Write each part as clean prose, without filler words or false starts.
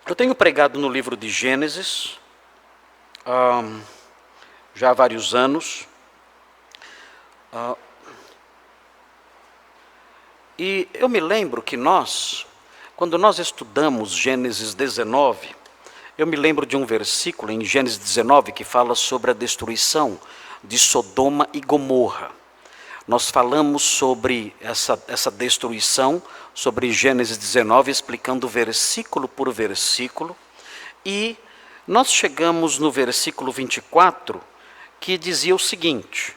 Eu tenho pregado no livro de Gênesis já há vários anos. E eu me lembro que quando nós estudamos Gênesis 19, eu me lembro de um versículo em Gênesis 19 que fala sobre a destruição de Sodoma e Gomorra. Nós falamos sobre essa destruição, sobre Gênesis 19, explicando versículo por versículo, e nós chegamos no versículo 24, que dizia o seguinte: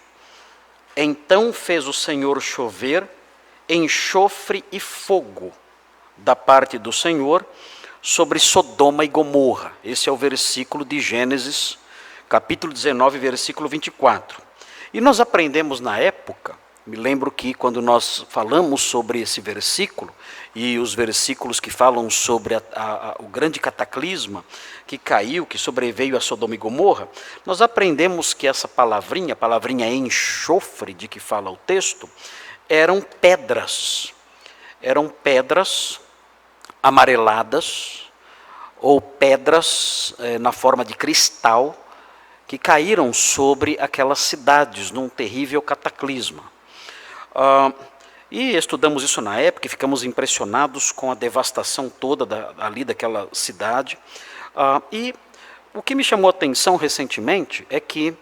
então fez o Senhor chover enxofre e fogo da parte do Senhor sobre Sodoma e Gomorra. Esse é o versículo de Gênesis, capítulo 19, versículo 24. E nós aprendemos na época, me lembro que quando nós falamos sobre esse versículo, e os versículos que falam sobre o grande cataclisma que caiu, que sobreveio a Sodoma e Gomorra, nós aprendemos que essa palavrinha, a palavrinha enxofre, de que fala o texto, eram pedras amareladas, ou pedras na forma de cristal, que caíram sobre aquelas cidades num terrível cataclisma. E estudamos isso na época e ficamos impressionados com a devastação toda ali daquela cidade. E o que me chamou a atenção recentemente é que,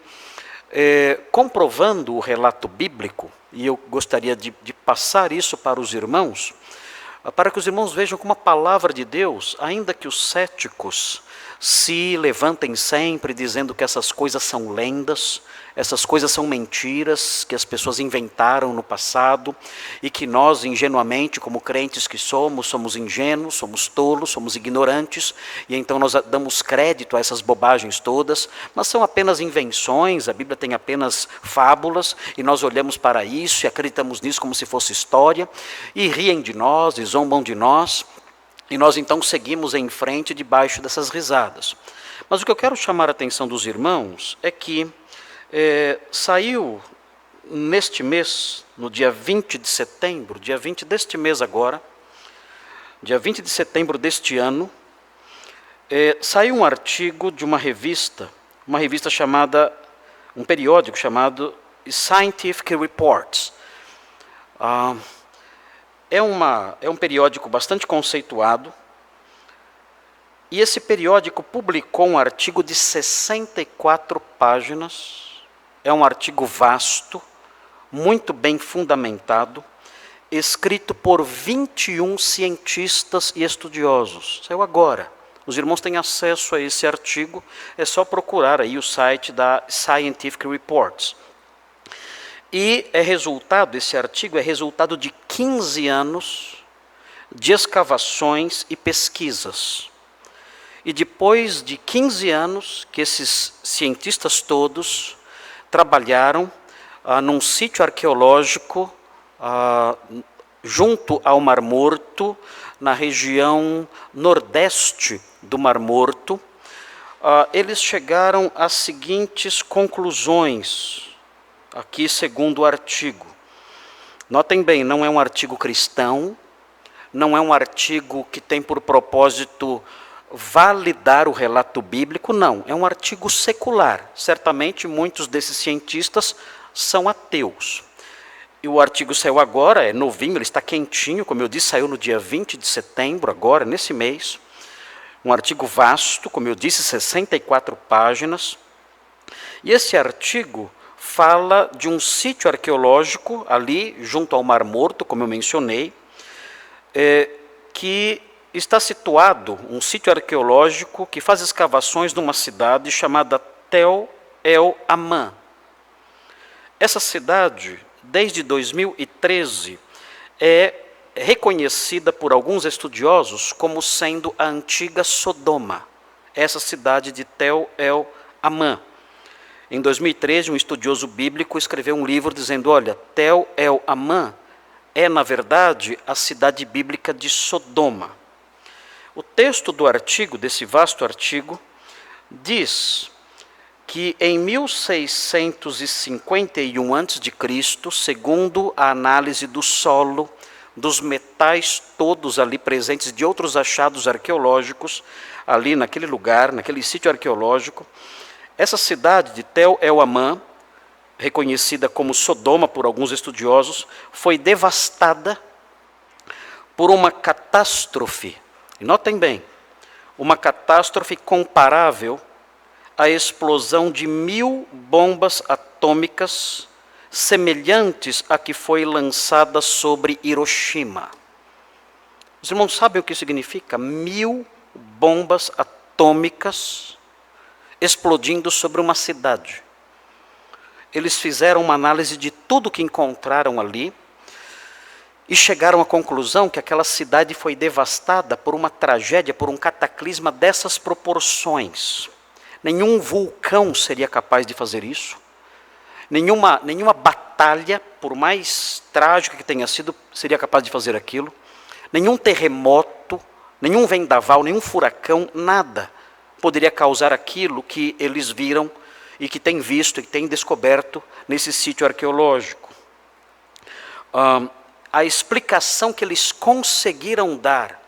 comprovando o relato bíblico, e eu gostaria de passar isso para os irmãos, para que os irmãos vejam como a palavra de Deus, ainda que os céticos se levantem sempre dizendo que essas coisas são lendas, essas coisas são mentiras que as pessoas inventaram no passado e que nós, ingenuamente, como crentes que somos ingênuos, somos tolos, somos ignorantes, e então nós damos crédito a essas bobagens todas, mas são apenas invenções, a Bíblia tem apenas fábulas, e nós olhamos para isso e acreditamos nisso como se fosse história, e riem de nós, e zombam de nós, e nós então seguimos em frente debaixo dessas risadas. Mas o que eu quero chamar a atenção dos irmãos é que saiu neste mês, no dia 20 de setembro, dia 20 deste mês agora, dia 20 de setembro deste ano, saiu um artigo de uma revista chamada, um periódico chamado Scientific Reports. É um periódico bastante conceituado, e esse periódico publicou um artigo de 64 páginas, é um artigo vasto, muito bem fundamentado, escrito por 21 cientistas e estudiosos. Saiu agora. Os irmãos têm acesso a esse artigo, é só procurar aí o site da Scientific Reports. E esse artigo é resultado de 15 anos de escavações e pesquisas. E depois de 15 anos que esses cientistas todos trabalharam num sítio arqueológico junto ao Mar Morto, na região nordeste do Mar Morto, eles chegaram às seguintes conclusões, aqui segundo o artigo. Notem bem, não é um artigo cristão, não é um artigo que tem por propósito validar o relato bíblico, não. É um artigo secular. Certamente muitos desses cientistas são ateus. E o artigo saiu agora, é novinho, ele está quentinho, como eu disse, saiu no dia 20 de setembro, agora, nesse mês. Um artigo vasto, como eu disse, 64 páginas. E esse artigo fala de um sítio arqueológico ali junto ao Mar Morto, como eu mencionei, que está situado, um sítio arqueológico que faz escavações numa cidade chamada Tel El Amã. Essa cidade, desde 2013, é reconhecida por alguns estudiosos como sendo a antiga Sodoma, essa cidade de Tel El Amã. Em 2013, um estudioso bíblico escreveu um livro dizendo, olha, Tel El Amã é, na verdade, a cidade bíblica de Sodoma. O texto do artigo, desse vasto artigo, diz que em 1651 a.C., segundo a análise do solo dos metais todos ali presentes, de outros achados arqueológicos, ali naquele lugar, naquele sítio arqueológico. Essa cidade de Tel El-Amã, reconhecida como Sodoma por alguns estudiosos, foi devastada por uma catástrofe. E notem bem, uma catástrofe comparável à explosão de 1000 bombas atômicas semelhantes à que foi lançada sobre Hiroshima. Os irmãos sabem o que significa? 1000 bombas atômicas explodindo sobre uma cidade. Eles fizeram uma análise de tudo que encontraram ali e chegaram à conclusão que aquela cidade foi devastada por uma tragédia, por um cataclisma dessas proporções. Nenhum vulcão seria capaz de fazer isso. Nenhuma batalha, por mais trágica que tenha sido, seria capaz de fazer aquilo. Nenhum terremoto, nenhum vendaval, nenhum furacão, nada poderia causar aquilo que eles viram e que têm visto e que têm descoberto nesse sítio arqueológico. A explicação que eles conseguiram dar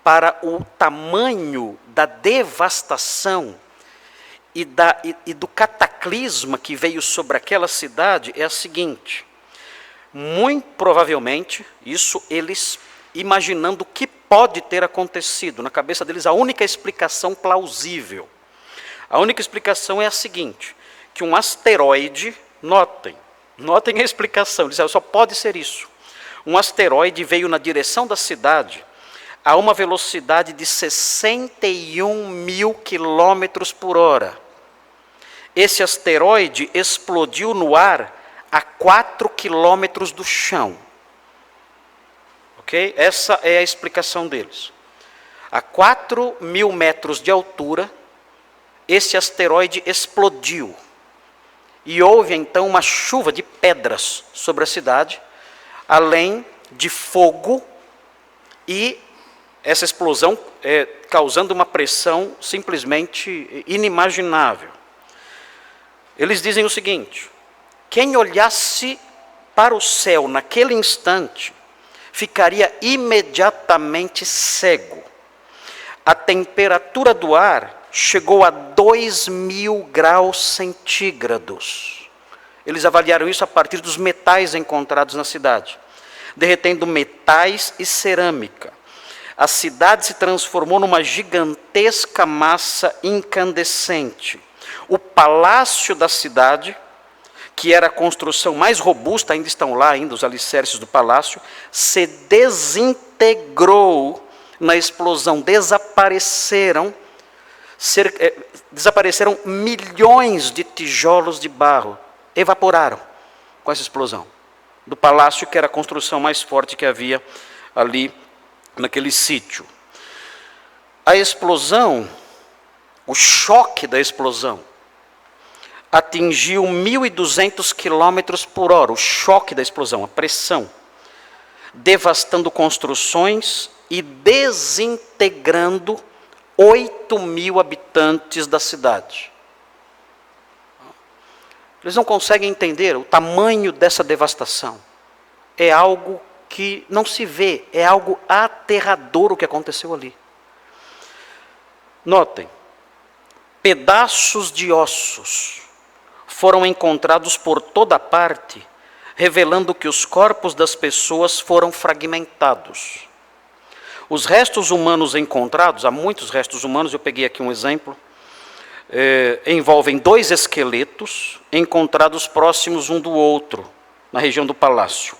para o tamanho da devastação e do cataclisma que veio sobre aquela cidade é a seguinte: muito provavelmente, isso eles imaginando o que pode ter acontecido, na cabeça deles a única explicação plausível. A única explicação é a seguinte, que um asteroide, notem a explicação, eles disseram, só pode ser isso. Um asteroide veio na direção da cidade a uma velocidade de 61 mil quilômetros por hora. Esse asteroide explodiu no ar a 4 quilômetros do chão. Ok? Essa é a explicação deles. A 4 mil metros de altura, esse asteroide explodiu. E houve então uma chuva de pedras sobre a cidade, além de fogo, e essa explosão causando uma pressão simplesmente inimaginável. Eles dizem o seguinte: quem olhasse para o céu naquele instante ficaria imediatamente cego. A temperatura do ar chegou a 2.000 graus centígrados. Eles avaliaram isso a partir dos metais encontrados na cidade, derretendo metais e cerâmica. A cidade se transformou numa gigantesca massa incandescente. O palácio da cidade, que era a construção mais robusta, ainda estão lá ainda os alicerces do palácio, se desintegrou na explosão. Desapareceram milhões de tijolos de barro, evaporaram com essa explosão do palácio, que era a construção mais forte que havia ali naquele sítio. A explosão, o choque da explosão, atingiu 1.200 quilômetros por hora, o choque da explosão, a pressão, devastando construções e desintegrando 8.000 habitantes da cidade. Eles não conseguem entender o tamanho dessa devastação. É algo que não se vê, é algo aterrador o que aconteceu ali. Notem, pedaços de ossos foram encontrados por toda parte, revelando que os corpos das pessoas foram fragmentados. Os restos humanos encontrados, há muitos restos humanos, eu peguei aqui um exemplo, envolvem 2 esqueletos encontrados próximos um do outro, na região do palácio.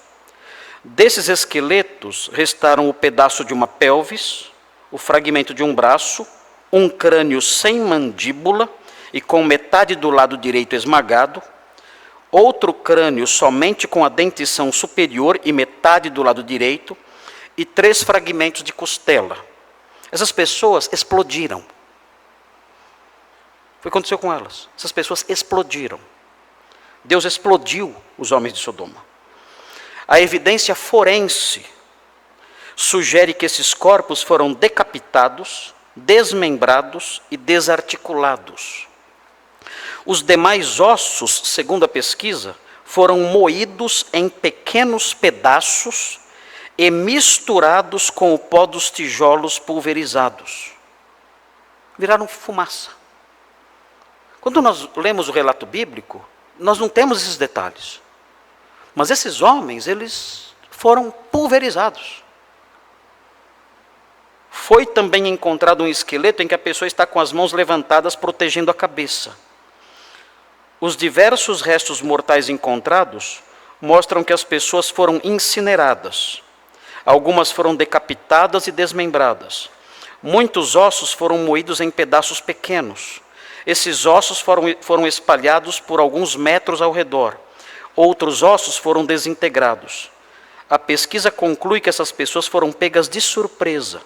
Desses esqueletos, restaram o pedaço de uma pelvis, o fragmento de um braço, um crânio sem mandíbula e com metade do lado direito esmagado, outro crânio somente com a dentição superior e metade do lado direito, e 3 fragmentos de costela. Essas pessoas explodiram. Foi o que aconteceu com elas. Essas pessoas explodiram. Deus explodiu os homens de Sodoma. A evidência forense sugere que esses corpos foram decapitados, desmembrados e desarticulados. Os demais ossos, segundo a pesquisa, foram moídos em pequenos pedaços e misturados com o pó dos tijolos pulverizados. Viraram fumaça. Quando nós lemos o relato bíblico, nós não temos esses detalhes. Mas esses homens, eles foram pulverizados. Foi também encontrado um esqueleto em que a pessoa está com as mãos levantadas, protegendo a cabeça. Os diversos restos mortais encontrados mostram que as pessoas foram incineradas. Algumas foram decapitadas e desmembradas. Muitos ossos foram moídos em pedaços pequenos. Esses ossos foram espalhados por alguns metros ao redor. Outros ossos foram desintegrados. A pesquisa conclui que essas pessoas foram pegas de surpresa,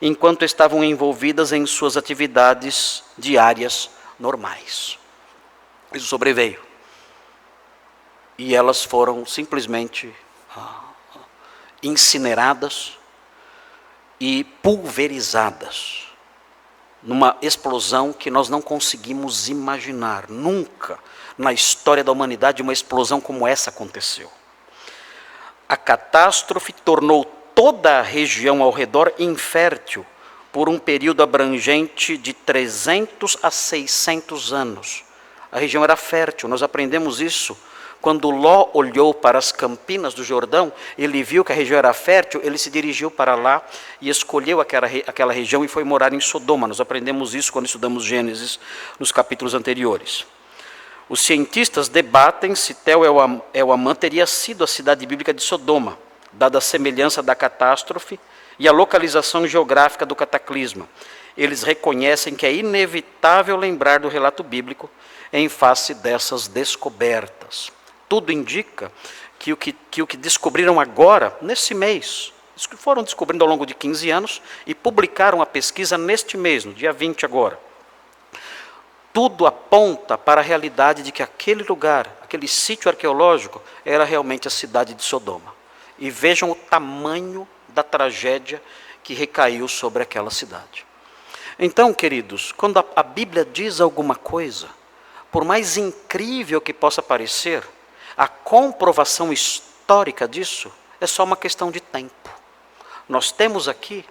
enquanto estavam envolvidas em suas atividades diárias normais. Isso sobreveio. E elas foram simplesmente incineradas e pulverizadas numa explosão que nós não conseguimos imaginar. Nunca na história da humanidade uma explosão como essa aconteceu. A catástrofe tornou toda a região ao redor infértil por um período abrangente de 300 a 600 anos. A região era fértil, nós aprendemos isso. Quando Ló olhou para as campinas do Jordão, ele viu que a região era fértil, ele se dirigiu para lá e escolheu aquela região e foi morar em Sodoma. Nós aprendemos isso quando estudamos Gênesis nos capítulos anteriores. Os cientistas debatem se Tel El-Amã teria sido a cidade bíblica de Sodoma, dada a semelhança da catástrofe e a localização geográfica do cataclisma. Eles reconhecem que é inevitável lembrar do relato bíblico em face dessas descobertas. Tudo indica que o que descobriram agora, nesse mês, foram descobrindo ao longo de 15 anos e publicaram a pesquisa neste mês, no dia 20 agora. Tudo aponta para a realidade de que aquele lugar, aquele sítio arqueológico, era realmente a cidade de Sodoma. E vejam o tamanho da tragédia que recaiu sobre aquela cidade. Então, queridos, quando a Bíblia diz alguma coisa, por mais incrível que possa parecer, a comprovação histórica disso é só uma questão de tempo. Nós temos aqui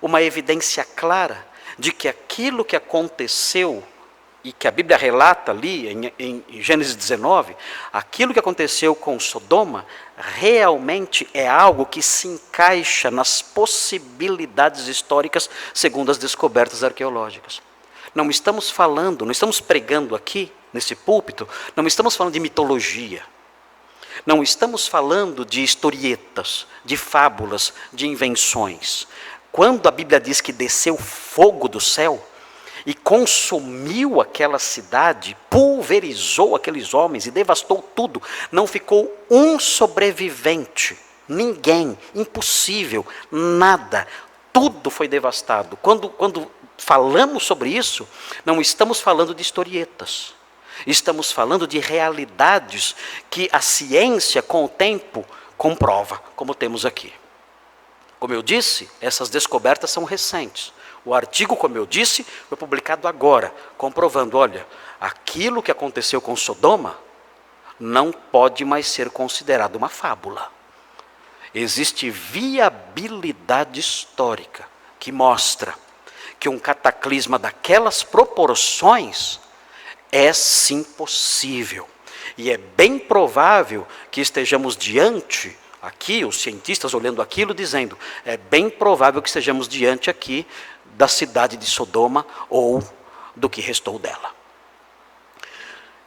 uma evidência clara de que aquilo que aconteceu e que a Bíblia relata ali em Gênesis 19, aquilo que aconteceu com Sodoma, realmente é algo que se encaixa nas possibilidades históricas segundo as descobertas arqueológicas. Não estamos pregando aqui, nesse púlpito, não estamos falando de mitologia. Não estamos falando de historietas, de fábulas, de invenções. Quando a Bíblia diz que desceu fogo do céu e consumiu aquela cidade, pulverizou aqueles homens e devastou tudo, não ficou um sobrevivente, ninguém, impossível, nada, tudo foi devastado. Quando falamos sobre isso, não estamos falando de historietas. Estamos falando de realidades que a ciência, com o tempo, comprova, como temos aqui. Como eu disse, essas descobertas são recentes. O artigo, como eu disse, foi publicado agora, comprovando, olha, aquilo que aconteceu com Sodoma não pode mais ser considerado uma fábula. Existe viabilidade histórica que mostra que um cataclisma daquelas proporções é sim possível. E é bem provável que estejamos diante, aqui, os cientistas olhando aquilo, dizendo, é bem provável que estejamos diante aqui da cidade de Sodoma ou do que restou dela.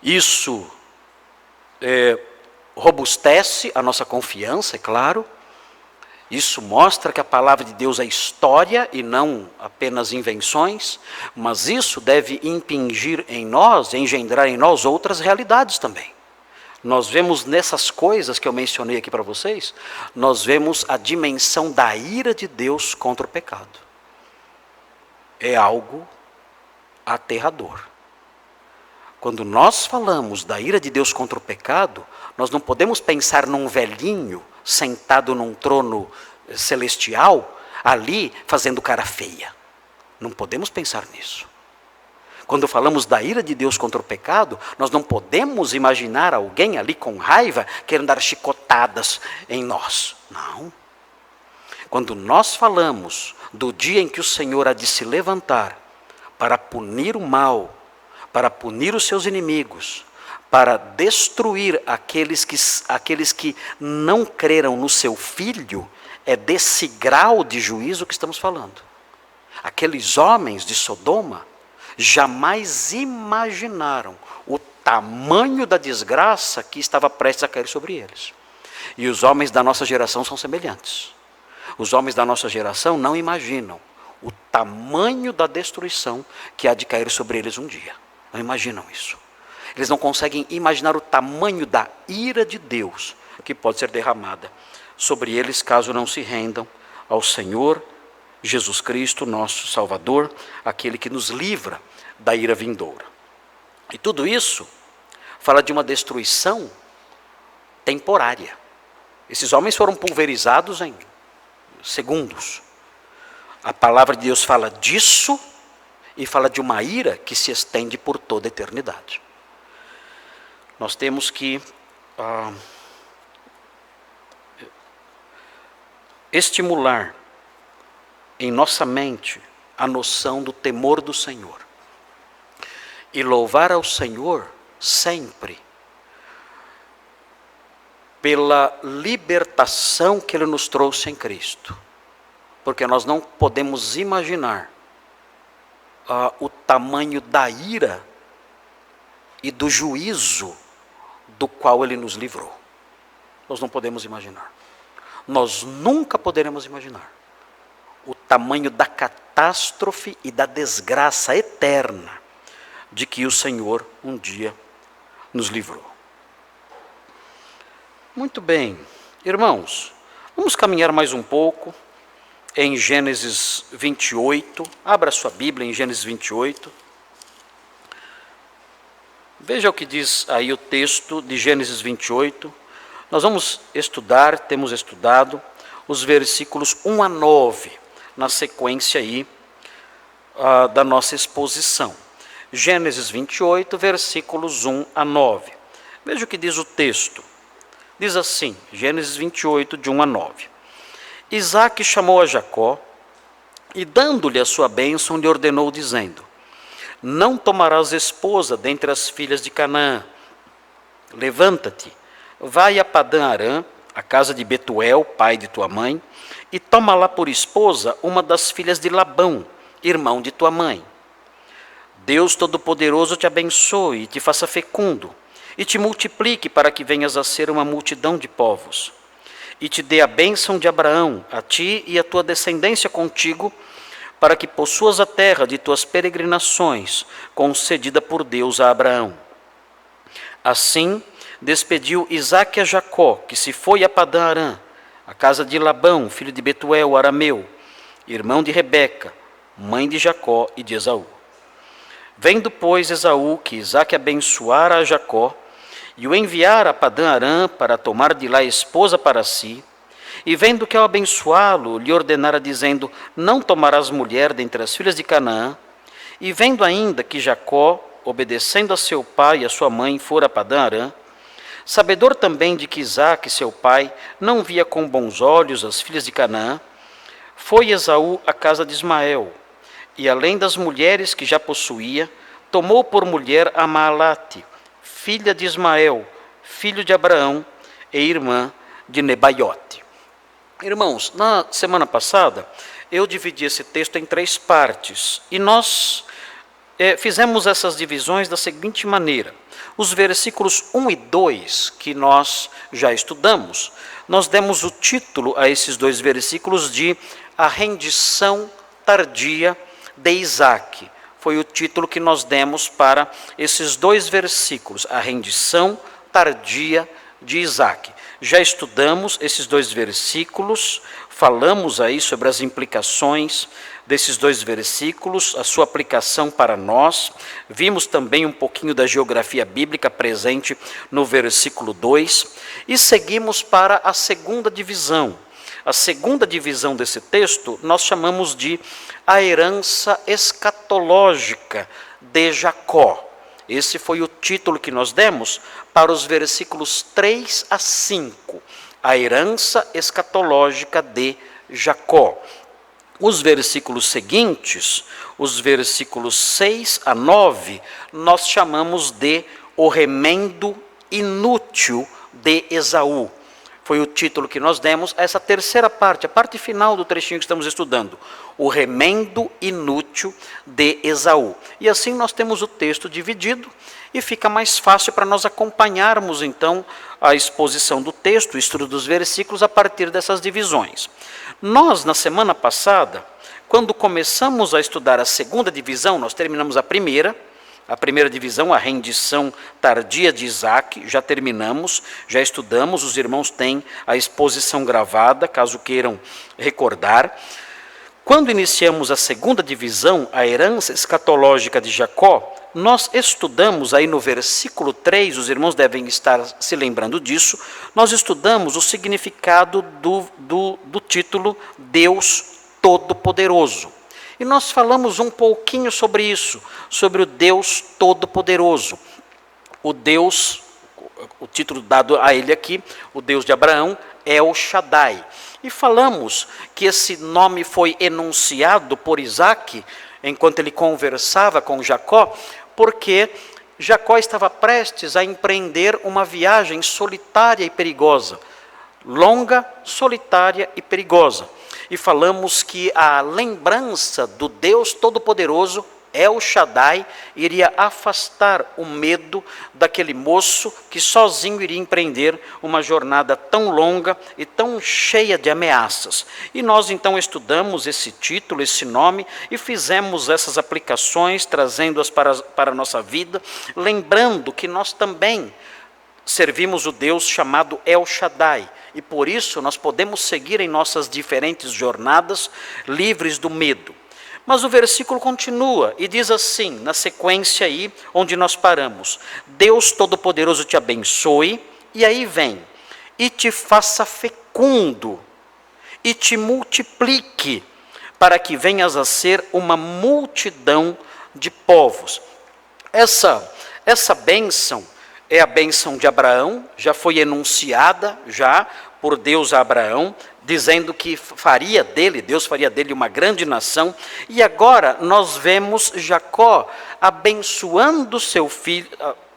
Isso robustece a nossa confiança, é claro. Isso mostra que a palavra de Deus é história e não apenas invenções, mas isso deve impingir em nós, engendrar em nós outras realidades também. Nós vemos nessas coisas que eu mencionei aqui para vocês, nós vemos a dimensão da ira de Deus contra o pecado. É algo aterrador. Quando nós falamos da ira de Deus contra o pecado, nós não podemos pensar num velhinho sentado num trono celestial, ali fazendo cara feia. Não podemos pensar nisso. Quando falamos da ira de Deus contra o pecado, nós não podemos imaginar alguém ali com raiva querendo dar chicotadas em nós. Não. Quando nós falamos do dia em que o Senhor há de se levantar para punir o mal, para punir os seus inimigos, para destruir aqueles que não creram no seu Filho, é desse grau de juízo que estamos falando. Aqueles homens de Sodoma jamais imaginaram o tamanho da desgraça que estava prestes a cair sobre eles. E os homens da nossa geração são semelhantes. Os homens da nossa geração não imaginam o tamanho da destruição que há de cair sobre eles um dia. Não imaginam isso. Eles não conseguem imaginar o tamanho da ira de Deus que pode ser derramada sobre eles caso não se rendam ao Senhor Jesus Cristo, nosso Salvador, aquele que nos livra da ira vindoura. E tudo isso fala de uma destruição temporária. Esses homens foram pulverizados em segundos. A palavra de Deus fala disso e fala de uma ira que se estende por toda a eternidade. Nós temos que estimular em nossa mente a noção do temor do Senhor e louvar ao Senhor sempre pela libertação que Ele nos trouxe em Cristo, porque nós não podemos imaginar o tamanho da ira e do juízo do qual Ele nos livrou. Nós não podemos imaginar. Nós nunca poderemos imaginar o tamanho da catástrofe e da desgraça eterna de que o Senhor um dia nos livrou. Muito bem, irmãos, vamos caminhar mais um pouco em Gênesis 28. Abra sua Bíblia em Gênesis 28. Veja o que diz aí o texto de Gênesis 28. Nós vamos estudar, temos estudado, os versículos 1 a 9, na sequência aí da nossa exposição. Gênesis 28, versículos 1 a 9. Veja o que diz o texto. Diz assim, Gênesis 28, de 1 a 9. Isaque chamou a Jacó e, dando-lhe a sua bênção, lhe ordenou, dizendo: não tomarás esposa dentre as filhas de Canaã. Levanta-te, vai a Padã-Arã, a casa de Betuel, pai de tua mãe, e toma lá por esposa uma das filhas de Labão, irmão de tua mãe. Deus Todo-Poderoso te abençoe e te faça fecundo, e te multiplique para que venhas a ser uma multidão de povos. E te dê a bênção de Abraão, a ti e a tua descendência contigo, para que possuas a terra de tuas peregrinações, concedida por Deus a Abraão. Assim, despediu Isaque a Jacó, que se foi a Padã-Arã, a casa de Labão, filho de Betuel, arameu, irmão de Rebeca, mãe de Jacó e de Esaú. Vendo, pois, Esaú que Isaque abençoara a Jacó, e o enviara a Padã-Arã para tomar de lá esposa para si, e vendo que ao abençoá-lo, lhe ordenara dizendo: não tomarás mulher dentre as filhas de Canaã, e vendo ainda que Jacó, obedecendo a seu pai e a sua mãe, fora a Padã-Arã, sabedor também de que Isaque, seu pai, não via com bons olhos as filhas de Canaã, foi Esaú à casa de Ismael, e além das mulheres que já possuía, tomou por mulher a Maalate, filha de Ismael, filho de Abraão, e irmã de Nebaiote. Irmãos, na semana passada, eu dividi esse texto em 3 partes, e nós fizemos essas divisões da seguinte maneira. Os versículos 1 e 2, que nós já estudamos, nós demos o título a esses 2 versículos de A Rendição Tardia de Isaque. Foi o título que nós demos para esses 2 versículos, a rendição tardia de Isaque. Já estudamos esses 2 versículos, falamos aí sobre as implicações desses 2 versículos, a sua aplicação para nós. Vimos também um pouquinho da geografia bíblica presente no versículo 2 e seguimos para a segunda divisão. A segunda divisão desse texto nós chamamos de a herança escatológica de Jacó. Esse foi o título que nós demos para os versículos 3 a 5, a herança escatológica de Jacó. Os versículos seguintes, os versículos 6 a 9, nós chamamos de o remendo inútil de Esaú. Foi o título que nós demos a essa terceira parte, a parte final do trechinho que estamos estudando. O remendo inútil de Esaú. E assim nós temos o texto dividido e fica mais fácil para nós acompanharmos então a exposição do texto, o estudo dos versículos a partir dessas divisões. Nós, na semana passada, quando começamos a estudar a segunda divisão, nós terminamos a primeira divisão, a rendição tardia de Isaac, já terminamos, já estudamos, os irmãos têm a exposição gravada, caso queiram recordar. Quando iniciamos a segunda divisão, a herança escatológica de Jacó, nós estudamos aí no versículo 3, os irmãos devem estar se lembrando disso, nós estudamos o significado do título Deus Todo-Poderoso. E nós falamos um pouquinho sobre isso, sobre o Deus Todo-Poderoso. O Deus, o título dado a ele aqui, o Deus de Abraão, El Shaddai. E falamos que esse nome foi enunciado por Isaac, enquanto ele conversava com Jacó, porque Jacó estava prestes a empreender uma viagem solitária e perigosa. Longa, solitária e perigosa. E falamos que a lembrança do Deus Todo-Poderoso, El Shaddai, iria afastar o medo daquele moço que sozinho iria empreender uma jornada tão longa e tão cheia de ameaças. E nós então estudamos esse título, esse nome, e fizemos essas aplicações, trazendo-as para a nossa vida, lembrando que nós também servimos o Deus chamado El Shaddai, e por isso nós podemos seguir em nossas diferentes jornadas livres do medo. Mas o versículo continua e diz assim, na sequência aí onde nós paramos: Deus Todo-Poderoso te abençoe, e aí vem, e te faça fecundo, e te multiplique, para que venhas a ser uma multidão de povos. Essa bênção é a bênção de Abraão, já foi enunciada já por Deus a Abraão, dizendo que Deus faria dele uma grande nação. E agora nós vemos Jacó abençoando seu filho,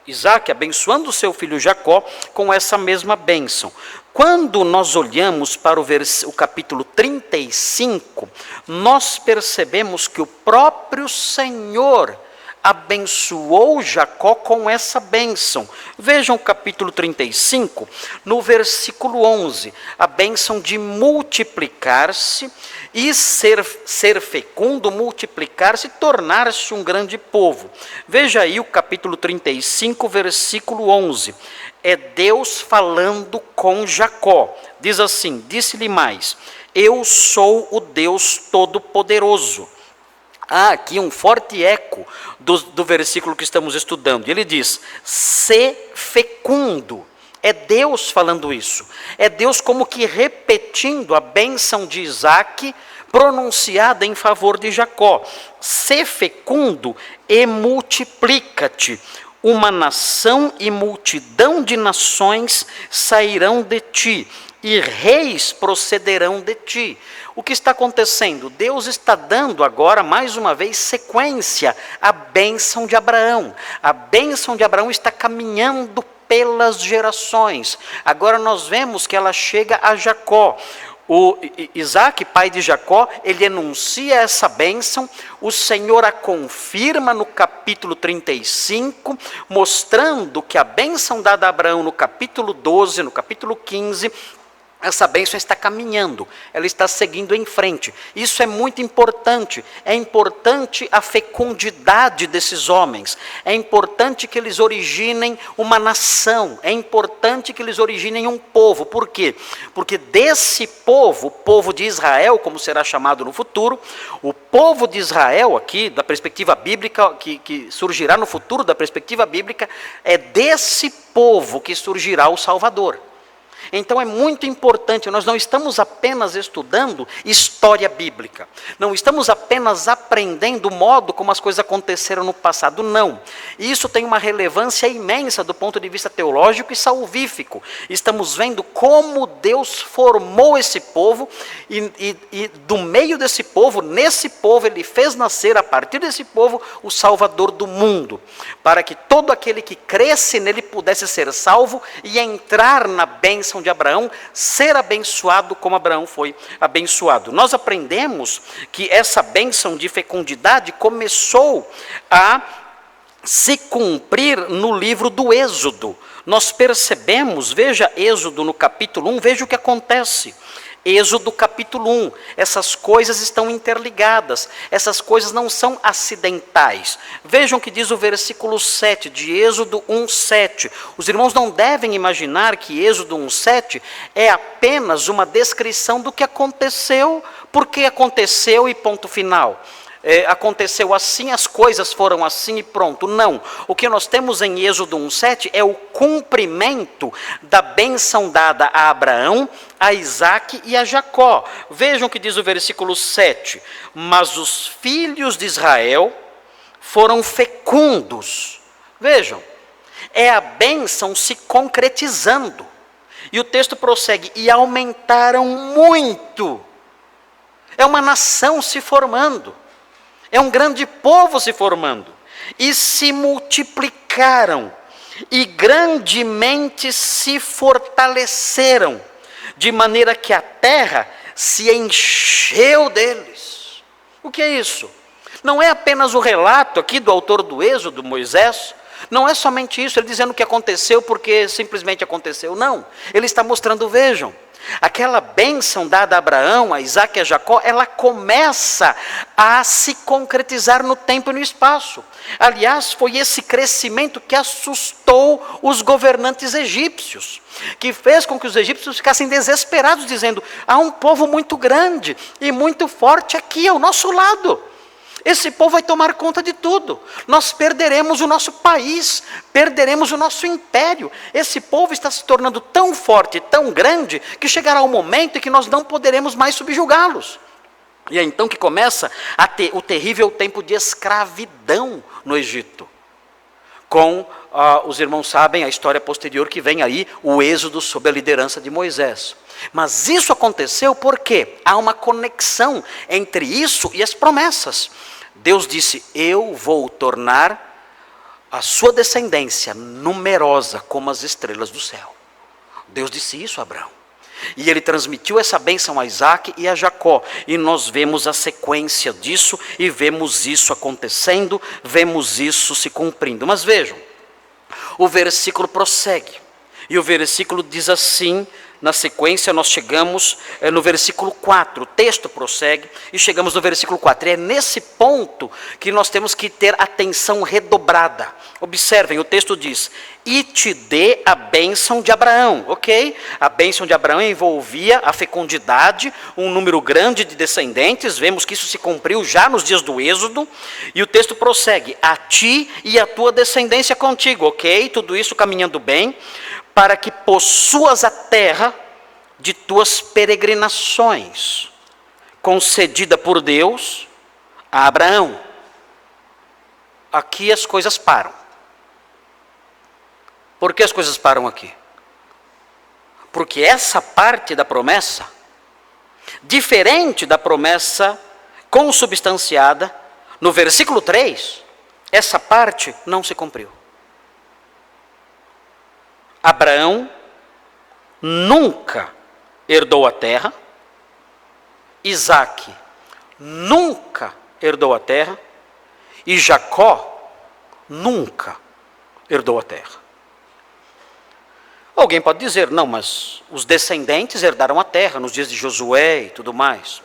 Isaac abençoando seu filho Jacó com essa mesma bênção. Quando nós olhamos para o capítulo 35, nós percebemos que o próprio Senhor abençoou Jacó com essa bênção. Vejam o capítulo 35, no versículo 11, a bênção de multiplicar-se e ser fecundo, multiplicar-se e tornar-se um grande povo. Veja aí o capítulo 35, versículo 11. É Deus falando com Jacó. Diz assim: disse-lhe mais, eu sou o Deus Todo-Poderoso. Há aqui um forte eco do versículo que estamos estudando. Ele diz, se fecundo. É Deus falando isso. É Deus como que repetindo a bênção de Isaac, pronunciada em favor de Jacó. Se fecundo e multiplica-te. Uma nação e multidão de nações sairão de ti, e reis procederão de ti. O que está acontecendo? Deus está dando agora, mais uma vez, sequência à bênção de Abraão. A bênção de Abraão está caminhando pelas gerações. Agora nós vemos que ela chega a Jacó. O Isaac, pai de Jacó, ele enuncia essa bênção, o Senhor a confirma no capítulo 35, mostrando que a bênção dada a Abraão no capítulo 12, no capítulo 15, essa bênção está caminhando, ela está seguindo em frente. Isso é muito importante. É importante a fecundidade desses homens. É importante que eles originem uma nação. É importante que eles originem um povo. Por quê? Porque desse povo, o povo de Israel, como será chamado no futuro, o povo de Israel aqui, da perspectiva bíblica, que surgirá no futuro da perspectiva bíblica, é desse povo que surgirá o Salvador. Então é muito importante, nós não estamos apenas estudando história bíblica, não estamos apenas aprendendo o modo como as coisas aconteceram no passado, não. Isso tem uma relevância imensa do ponto de vista teológico e salvífico. Estamos vendo como Deus formou esse povo e do meio desse povo, nesse povo, Ele fez nascer a partir desse povo o Salvador do mundo, para que todo aquele que cresce nele pudesse ser salvo e entrar na bênção de Abraão, ser abençoado como Abraão foi abençoado. Nós aprendemos que essa bênção de fecundidade começou a se cumprir no livro do Êxodo. Nós percebemos, veja Êxodo no capítulo 1, veja o que acontece. Êxodo capítulo 1, essas coisas estão interligadas, essas coisas não são acidentais. Vejam o que diz o versículo 7 de Êxodo 1:7. Os irmãos não devem imaginar que Êxodo 1:7 é apenas uma descrição do que aconteceu, porque aconteceu e ponto final. Aconteceu assim, as coisas foram assim e pronto. Não, o que nós temos em Êxodo 1:7 é o cumprimento da bênção dada a Abraão, a Isaque e a Jacó. Vejam o que diz o versículo 7. Mas os filhos de Israel foram fecundos. Vejam, é a bênção se concretizando. E o texto prossegue, e aumentaram muito. É uma nação se formando. É um grande povo se formando. E se multiplicaram. E grandemente se fortaleceram. De maneira que a terra se encheu deles. O que é isso? Não é apenas o relato aqui do autor do Êxodo, Moisés. Não é somente isso, ele dizendo que aconteceu porque simplesmente aconteceu. Não, ele está mostrando, vejam. Aquela bênção dada a Abraão, a Isaque e a Jacó, ela começa a se concretizar no tempo e no espaço. Aliás, foi esse crescimento que assustou os governantes egípcios, que fez com que os egípcios ficassem desesperados, dizendo, há um povo muito grande e muito forte aqui ao nosso lado. Esse povo vai tomar conta de tudo. Nós perderemos o nosso país, perderemos o nosso império. Esse povo está se tornando tão forte, tão grande, que chegará um momento em que nós não poderemos mais subjugá-los. E é então que começa o terrível tempo de escravidão no Egito. Os irmãos sabem a história posterior que vem aí, o êxodo sob a liderança de Moisés. Mas isso aconteceu porque há uma conexão entre isso e as promessas. Deus disse, eu vou tornar a sua descendência numerosa como as estrelas do céu. Deus disse isso a Abraão. E ele transmitiu essa bênção a Isaque e a Jacó. E nós vemos a sequência disso e vemos isso acontecendo, vemos isso se cumprindo. Mas vejam, o versículo prossegue. E o versículo diz assim, na sequência nós chegamos no versículo 4, o texto prossegue e chegamos no versículo 4. E é nesse ponto que nós temos que ter atenção redobrada. Observem, o texto diz, e te dê a bênção de Abraão, ok? A bênção de Abraão envolvia a fecundidade, um número grande de descendentes, vemos que isso se cumpriu já nos dias do Êxodo, e o texto prossegue, a ti e a tua descendência contigo, ok? Tudo isso caminhando bem, para que possuas a terra de tuas peregrinações, concedida por Deus a Abraão. Aqui as coisas param. Por que as coisas param aqui? Porque essa parte da promessa, diferente da promessa consubstanciada, no versículo 3, essa parte não se cumpriu. Abraão nunca herdou a terra, Isaque nunca herdou a terra, e Jacó nunca herdou a terra. Alguém pode dizer, não, mas os descendentes herdaram a terra nos dias de Josué e tudo mais.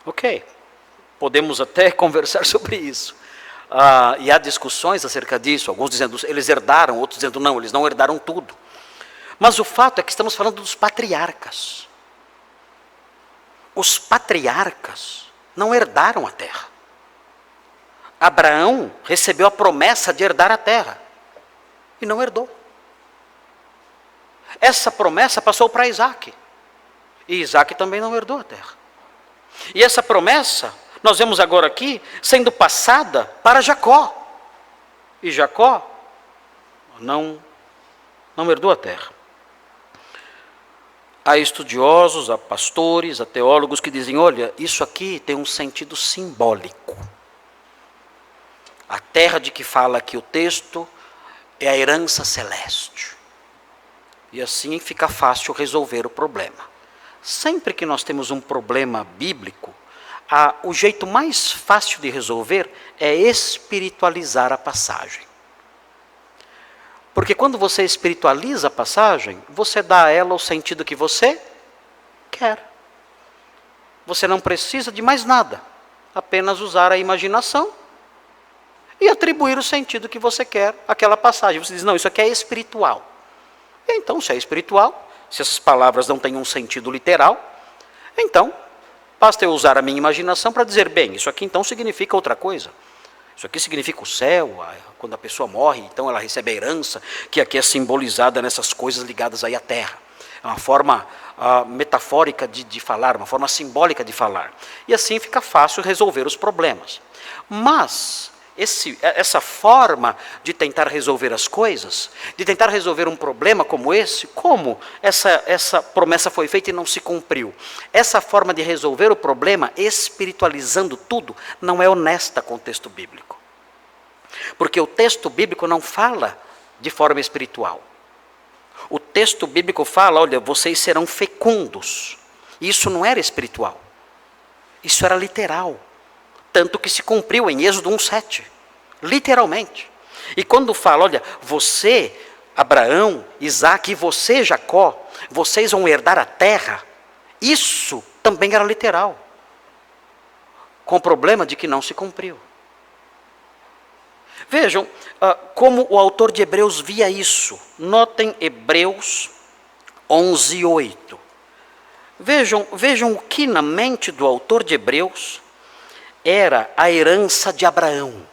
Ok, podemos até conversar sobre isso. E há discussões acerca disso, alguns dizendo eles herdaram, outros dizendo não, eles não herdaram tudo. Mas o fato é que estamos falando dos patriarcas. Os patriarcas não herdaram a terra. Abraão recebeu a promessa de herdar a terra e não herdou. essa promessa passou para Isaac. E Isaac também não herdou a terra. E essa promessa, nós vemos agora aqui, sendo passada para Jacó. E Jacó não herdou a terra. Há estudiosos, há pastores, há teólogos que dizem, olha, isso aqui tem um sentido simbólico. A terra de que fala aqui o texto é a herança celeste. E assim fica fácil resolver o problema. Sempre que nós temos um problema bíblico, o jeito mais fácil de resolver é espiritualizar a passagem. Porque quando você espiritualiza a passagem, você dá a ela o sentido que você quer. Você não precisa de mais nada, apenas usar a imaginação e atribuir o sentido que você quer àquela passagem. Você diz, não, isso aqui é espiritual. Então, se é espiritual, se essas palavras não têm um sentido literal, então, basta eu usar a minha imaginação para dizer, bem, isso aqui então significa outra coisa. Isso aqui significa o céu, quando a pessoa morre, então ela recebe a herança, que aqui é simbolizada nessas coisas ligadas aí à terra. É uma forma metafórica de falar, uma forma simbólica de falar. E assim fica fácil resolver os problemas. Mas essa forma de tentar resolver as coisas, de tentar resolver um problema como esse, como essa promessa foi feita e não se cumpriu, essa forma de resolver o problema, espiritualizando tudo, não é honesta com o texto bíblico. Porque o texto bíblico não fala de forma espiritual. O texto bíblico fala, olha, vocês serão fecundos. Isso não era espiritual. Isso era literal. Tanto que se cumpriu em Êxodo 1:7, literalmente. E quando fala, olha, você, Abraão, Isaac e você, Jacó, vocês vão herdar a terra, isso também era literal. Com o problema de que não se cumpriu. Vejam como o autor de Hebreus via isso. Notem Hebreus 11:8. Vejam o que na mente do autor de Hebreus era a herança de Abraão.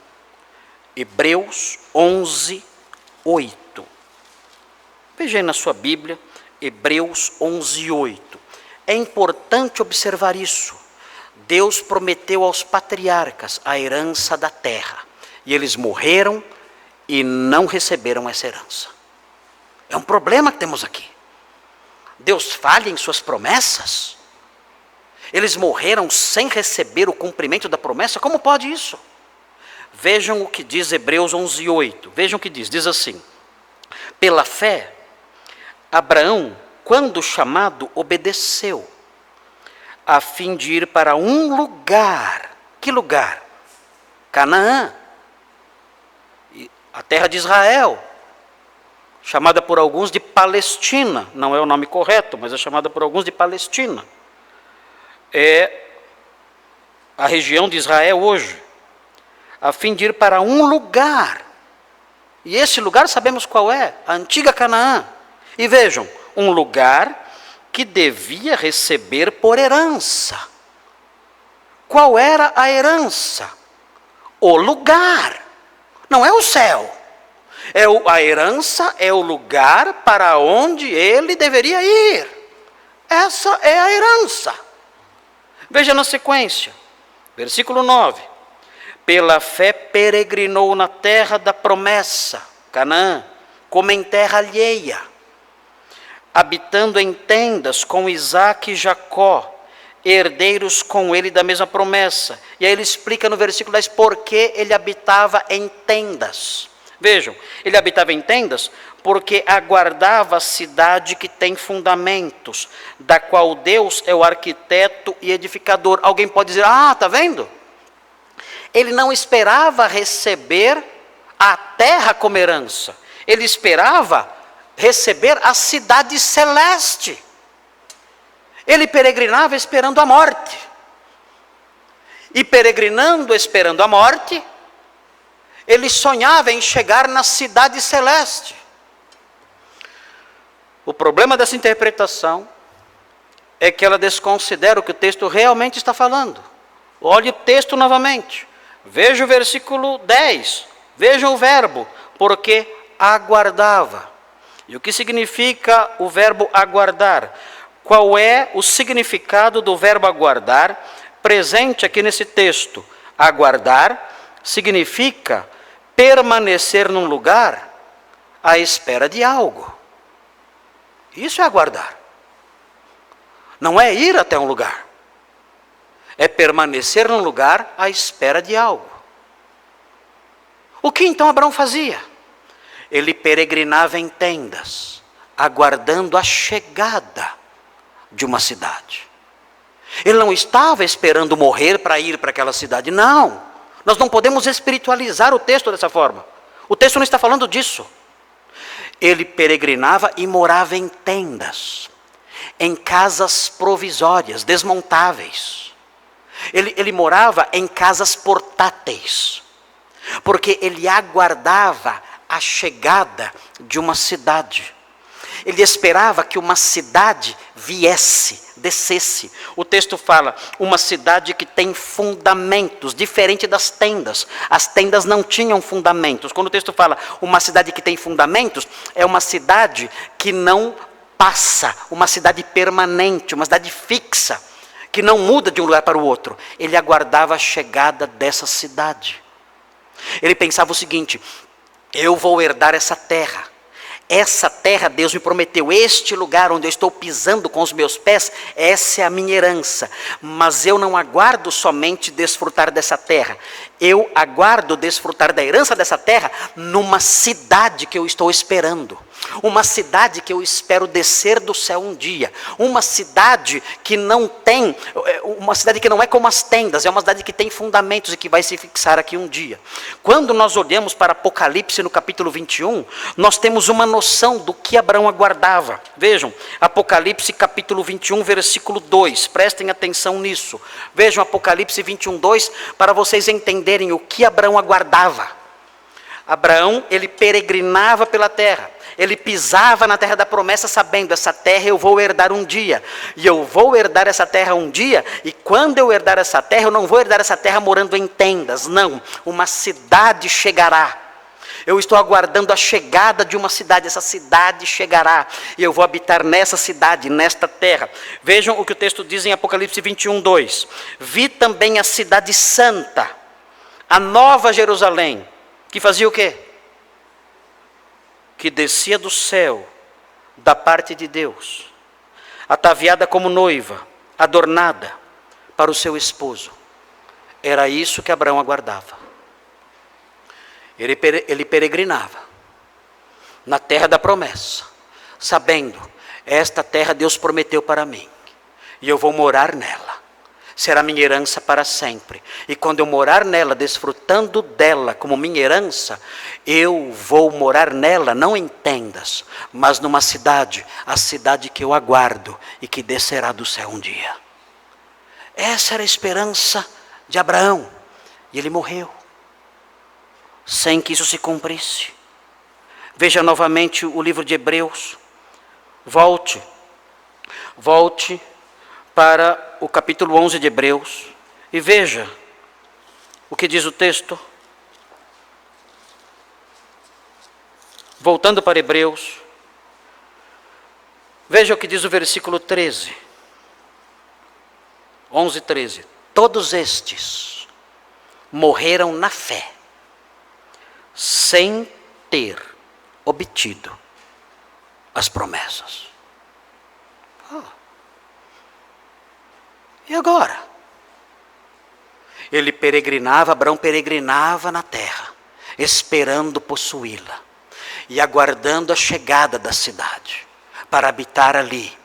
Hebreus 11:8. Veja aí na sua Bíblia, Hebreus 11:8. É importante observar isso. Deus prometeu aos patriarcas a herança da terra. E eles morreram e não receberam essa herança. É um problema que temos aqui. Deus falha em suas promessas? Eles morreram sem receber o cumprimento da promessa? Como pode isso? Vejam o que diz Hebreus 11:8. Vejam o que diz assim. Pela fé, Abraão, quando chamado, obedeceu, a fim de ir para um lugar. Que lugar? Canaã. A terra de Israel, chamada por alguns de Palestina. Não é o nome correto, mas é chamada por alguns de Palestina. É a região de Israel hoje, a fim de ir para um lugar. E esse lugar sabemos qual é? A antiga Canaã. E vejam, um lugar que devia receber por herança. Qual era a herança? O lugar. Não é o céu. A herança é o lugar para onde ele deveria ir. Essa é a herança. Veja na sequência, versículo 9. Pela fé peregrinou na terra da promessa, Canaã, como em terra alheia, habitando em tendas com Isaque e Jacó, herdeiros com ele da mesma promessa. E aí ele explica no versículo 10 por que ele habitava em tendas. Vejam, ele habitava em tendas porque aguardava a cidade que tem fundamentos, da qual Deus é o arquiteto e edificador. Alguém pode dizer, tá vendo? Ele não esperava receber a terra como herança. Ele esperava receber a cidade celeste. Ele peregrinava esperando a morte. E peregrinando esperando a morte, ele sonhava em chegar na cidade celeste. O problema dessa interpretação é que ela desconsidera o que o texto realmente está falando. Olhe o texto novamente. Veja o versículo 10. Veja o verbo. Porque aguardava. E o que significa o verbo aguardar? Qual é o significado do verbo aguardar presente aqui nesse texto? Aguardar significa permanecer num lugar à espera de algo. Isso é aguardar. Não é ir até um lugar. É permanecer num lugar à espera de algo. O que então Abraão fazia? Ele peregrinava em tendas, aguardando a chegada de uma cidade. Ele não estava esperando morrer para ir para aquela cidade. Não. Nós não podemos espiritualizar o texto dessa forma. O texto não está falando disso. Ele peregrinava e morava em tendas, em casas provisórias, desmontáveis. Ele morava em casas portáteis, porque ele aguardava a chegada de uma cidade. Ele esperava que uma cidade viesse, descesse. O texto fala, uma cidade que tem fundamentos, diferente das tendas. As tendas não tinham fundamentos. Quando o texto fala uma cidade que tem fundamentos, é uma cidade que não passa, uma cidade permanente, uma cidade fixa, que não muda de um lugar para o outro. Ele aguardava a chegada dessa cidade. Ele pensava o seguinte: eu vou herdar essa terra. Essa terra Deus me prometeu, este lugar onde eu estou pisando com os meus pés, essa é a minha herança. Mas eu não aguardo somente desfrutar dessa terra. Eu aguardo desfrutar da herança dessa terra numa cidade que eu estou esperando. Uma cidade que eu espero descer do céu um dia. Uma cidade que não tem, uma cidade que não é como as tendas, é uma cidade que tem fundamentos e que vai se fixar aqui um dia. Quando nós olhamos para Apocalipse no capítulo 21, nós temos uma noção do que Abraão aguardava. Vejam, Apocalipse capítulo 21, versículo 2, prestem atenção nisso. Vejam Apocalipse 21, 2, para vocês entenderem o que Abraão aguardava. Abraão, ele peregrinava pela terra. Ele pisava na terra da promessa sabendo, essa terra eu vou herdar um dia. E eu vou herdar essa terra um dia, e quando eu herdar essa terra, eu não vou herdar essa terra morando em tendas, não. Uma cidade chegará. Eu estou aguardando a chegada de uma cidade, essa cidade chegará. E eu vou habitar nessa cidade, nesta terra. Vejam o que o texto diz em Apocalipse 21, 2. Vi também a cidade santa, a nova Jerusalém, que fazia o quê? Que descia do céu, da parte de Deus, ataviada como noiva, adornada para o seu esposo. Era isso que Abraão aguardava. Ele peregrinava na terra da promessa, sabendo, esta terra Deus prometeu para mim, e eu vou morar nela. Será minha herança para sempre. E quando eu morar nela, desfrutando dela como minha herança, eu vou morar nela, não em tendas, mas numa cidade, a cidade que eu aguardo e que descerá do céu um dia. Essa era a esperança de Abraão. E ele morreu, sem que isso se cumprisse. Veja novamente o livro de Hebreus. Volte para o capítulo 11 de Hebreus, e veja o que diz o texto. Voltando para Hebreus, veja o que diz o versículo 13. 11, 13. Todos estes morreram na fé, sem ter obtido as promessas. E agora? Ele peregrinava, Abraão peregrinava na terra, esperando possuí-la e aguardando a chegada da cidade, para habitar ali,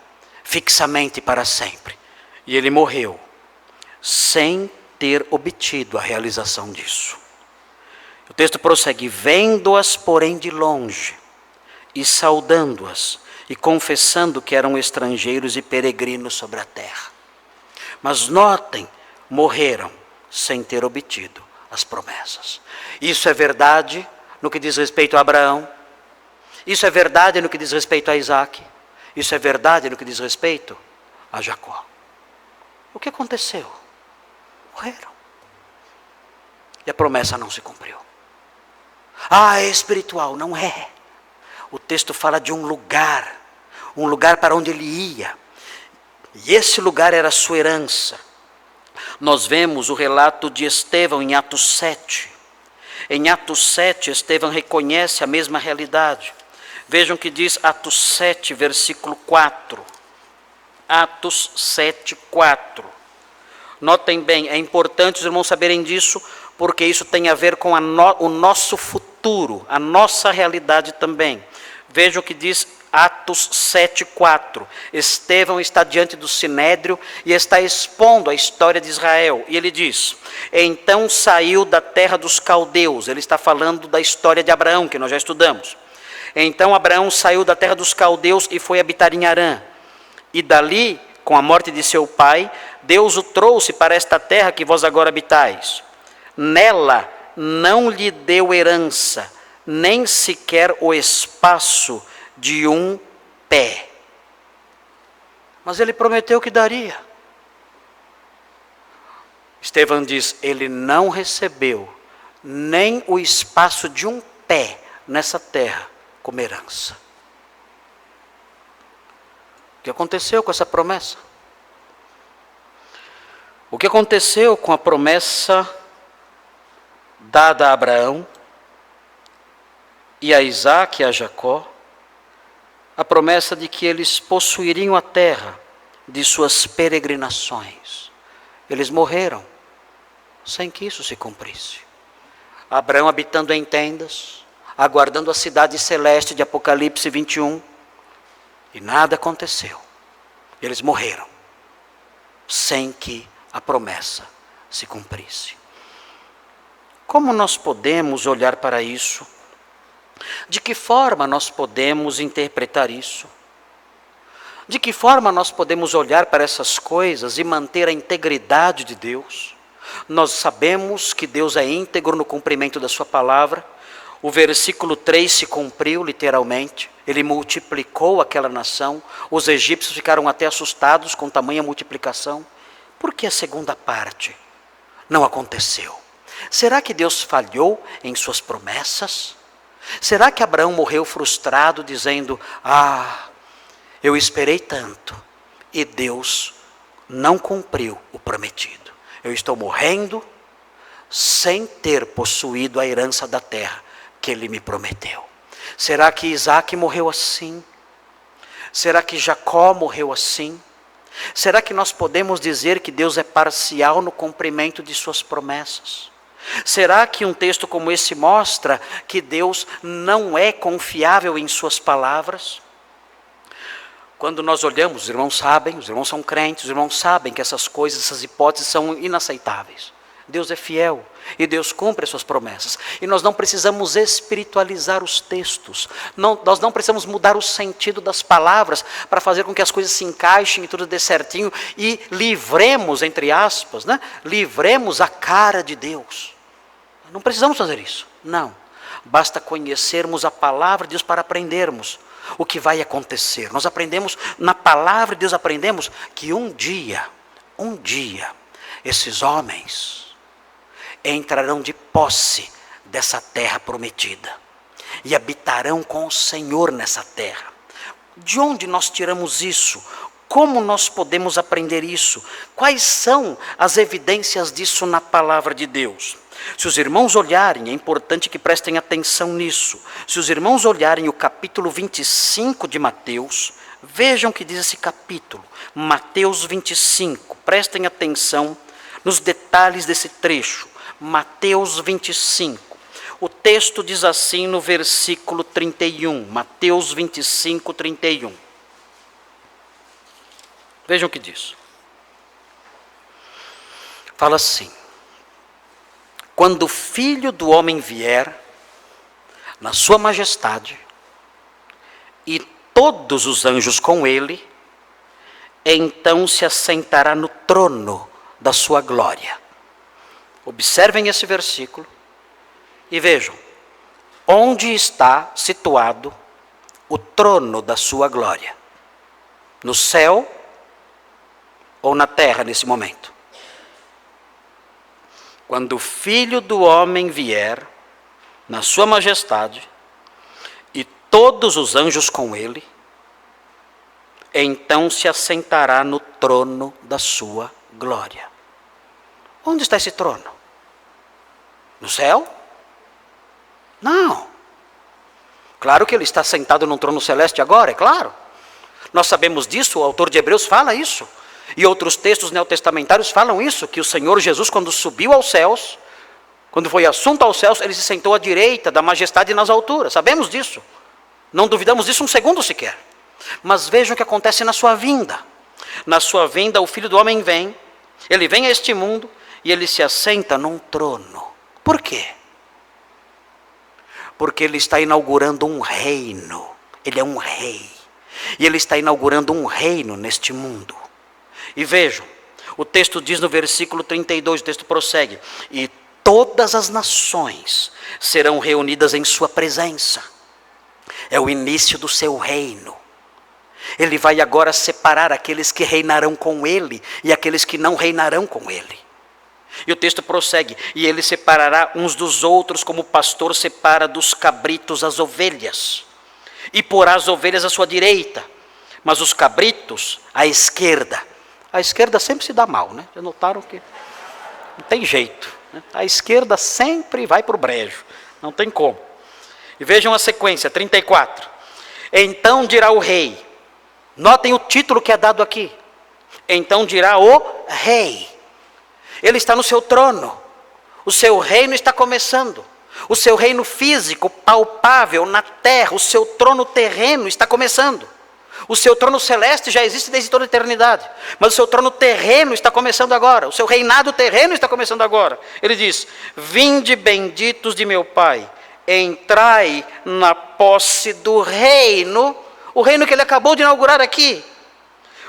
fixamente para sempre. E ele morreu, sem ter obtido a realização disso. O texto prossegue, vendo-as, porém, de longe, e saudando-as, e confessando que eram estrangeiros e peregrinos sobre a terra. Mas notem, morreram sem ter obtido as promessas. Isso é verdade no que diz respeito a Abraão. Isso é verdade no que diz respeito a Isaac. Isso é verdade no que diz respeito a Jacó. O que aconteceu? Morreram. E a promessa não se cumpriu. É espiritual. Não é. o texto fala de um lugar para onde ele ia. E esse lugar era a sua herança. Nós vemos o relato de Estevão em Atos 7. Em Atos 7, Estevão reconhece a mesma realidade. Vejam que diz Atos 7, versículo 4. Atos 7, 4. Notem bem, é importante os irmãos saberem disso, porque isso tem a ver com o nosso futuro, a nossa realidade também. Vejam o que diz Atos 7, 4. Estevão está diante do Sinédrio e está expondo a história de Israel. E ele diz: então saiu da terra dos caldeus. Ele está falando da história de Abraão, que nós já estudamos. Então Abraão saiu da terra dos caldeus e foi habitar em Harã. E dali, com a morte de seu pai, Deus o trouxe para esta terra que vós agora habitais. Nela não lhe deu herança, nem sequer o espaço de um pé. Mas ele prometeu que daria. Estevão diz, ele não recebeu nem o espaço de um pé nessa terra como herança. O que aconteceu com essa promessa? O que aconteceu com a promessa dada a Abraão e a Isaac e a Jacó? A promessa de que eles possuiriam a terra de suas peregrinações. Eles morreram sem que isso se cumprisse. Abraão habitando em tendas, aguardando a cidade celeste de Apocalipse 21, e nada aconteceu. Eles morreram sem que a promessa se cumprisse. Como nós podemos olhar para isso? De que forma nós podemos interpretar isso? De que forma nós podemos olhar para essas coisas e manter a integridade de Deus? Nós sabemos que Deus é íntegro no cumprimento da sua palavra. O versículo 3 se cumpriu literalmente. Ele multiplicou aquela nação. Os egípcios ficaram até assustados com tamanha multiplicação. Por que a segunda parte não aconteceu? Será que Deus falhou em suas promessas? Será que Abraão morreu frustrado, dizendo, eu esperei tanto e Deus não cumpriu o prometido. Eu estou morrendo sem ter possuído a herança da terra que ele me prometeu. Será que Isaac morreu assim? Será que Jacó morreu assim? Será que nós podemos dizer que Deus é parcial no cumprimento de suas promessas? Será que um texto como esse mostra que Deus não é confiável em suas palavras? Quando nós olhamos, os irmãos sabem, os irmãos são crentes, os irmãos sabem que essas coisas, essas hipóteses são inaceitáveis. Deus é fiel e Deus cumpre as suas promessas. E nós não precisamos espiritualizar os textos. Nós não precisamos mudar o sentido das palavras para fazer com que as coisas se encaixem e tudo dê certinho e livremos, entre aspas, livremos a cara de Deus. Não precisamos fazer isso, não. Basta conhecermos a palavra de Deus para aprendermos o que vai acontecer. Nós aprendemos, na palavra de Deus aprendemos que um dia, esses homens entrarão de posse dessa terra prometida e habitarão com o Senhor nessa terra. De onde nós tiramos isso? Como nós podemos aprender isso? Quais são as evidências disso na palavra de Deus? Se os irmãos olharem, é importante que prestem atenção nisso. Se os irmãos olharem o capítulo 25 de Mateus, vejam o que diz esse capítulo. Mateus 25, prestem atenção nos detalhes desse trecho. Mateus 25. O texto diz assim no versículo 31. Mateus 25, 31. Vejam o que diz. Fala assim: quando o Filho do Homem vier, na sua majestade, e todos os anjos com ele, então se assentará no trono da sua glória. Observem esse versículo e vejam onde está situado o trono da sua glória. No céu ou na terra nesse momento? Quando o Filho do Homem vier, na sua majestade, e todos os anjos com ele, então se assentará no trono da sua glória. Onde está esse trono? No céu? Não. Claro que ele está sentado num trono celeste agora, é claro. Nós sabemos disso, o autor de Hebreus fala isso. E outros textos neotestamentários falam isso, que o Senhor Jesus, quando subiu aos céus, quando foi assunto aos céus, ele se sentou à direita da majestade nas alturas. Sabemos disso. Não duvidamos disso um segundo sequer. Mas vejam o que acontece na sua vinda. Na sua vinda, o Filho do Homem vem, ele vem a este mundo e ele se assenta num trono. Por quê? Porque ele está inaugurando um reino. Ele é um rei. E ele está inaugurando um reino neste mundo. E vejam, o texto diz no versículo 32, o texto prossegue: e todas as nações serão reunidas em sua presença. É o início do seu reino. Ele vai agora separar aqueles que reinarão com ele e aqueles que não reinarão com ele. E o texto prossegue: e ele separará uns dos outros, como o pastor separa dos cabritos as ovelhas. E porá as ovelhas à sua direita, mas os cabritos à esquerda. A esquerda sempre se dá mal, né? Já notaram que não tem jeito, né? A esquerda sempre vai para o brejo, não tem como. E vejam a sequência, 34. Então dirá o rei, notem o título que é dado aqui. Então dirá o rei. Ele está no seu trono, o seu reino está começando. O seu reino físico, palpável na terra, o seu trono terreno está começando. O seu trono celeste já existe desde toda a eternidade, mas o seu trono terreno está começando agora, o seu reinado terreno está começando agora. Ele diz: vinde benditos de meu Pai, entrai na posse do reino, o reino que ele acabou de inaugurar aqui.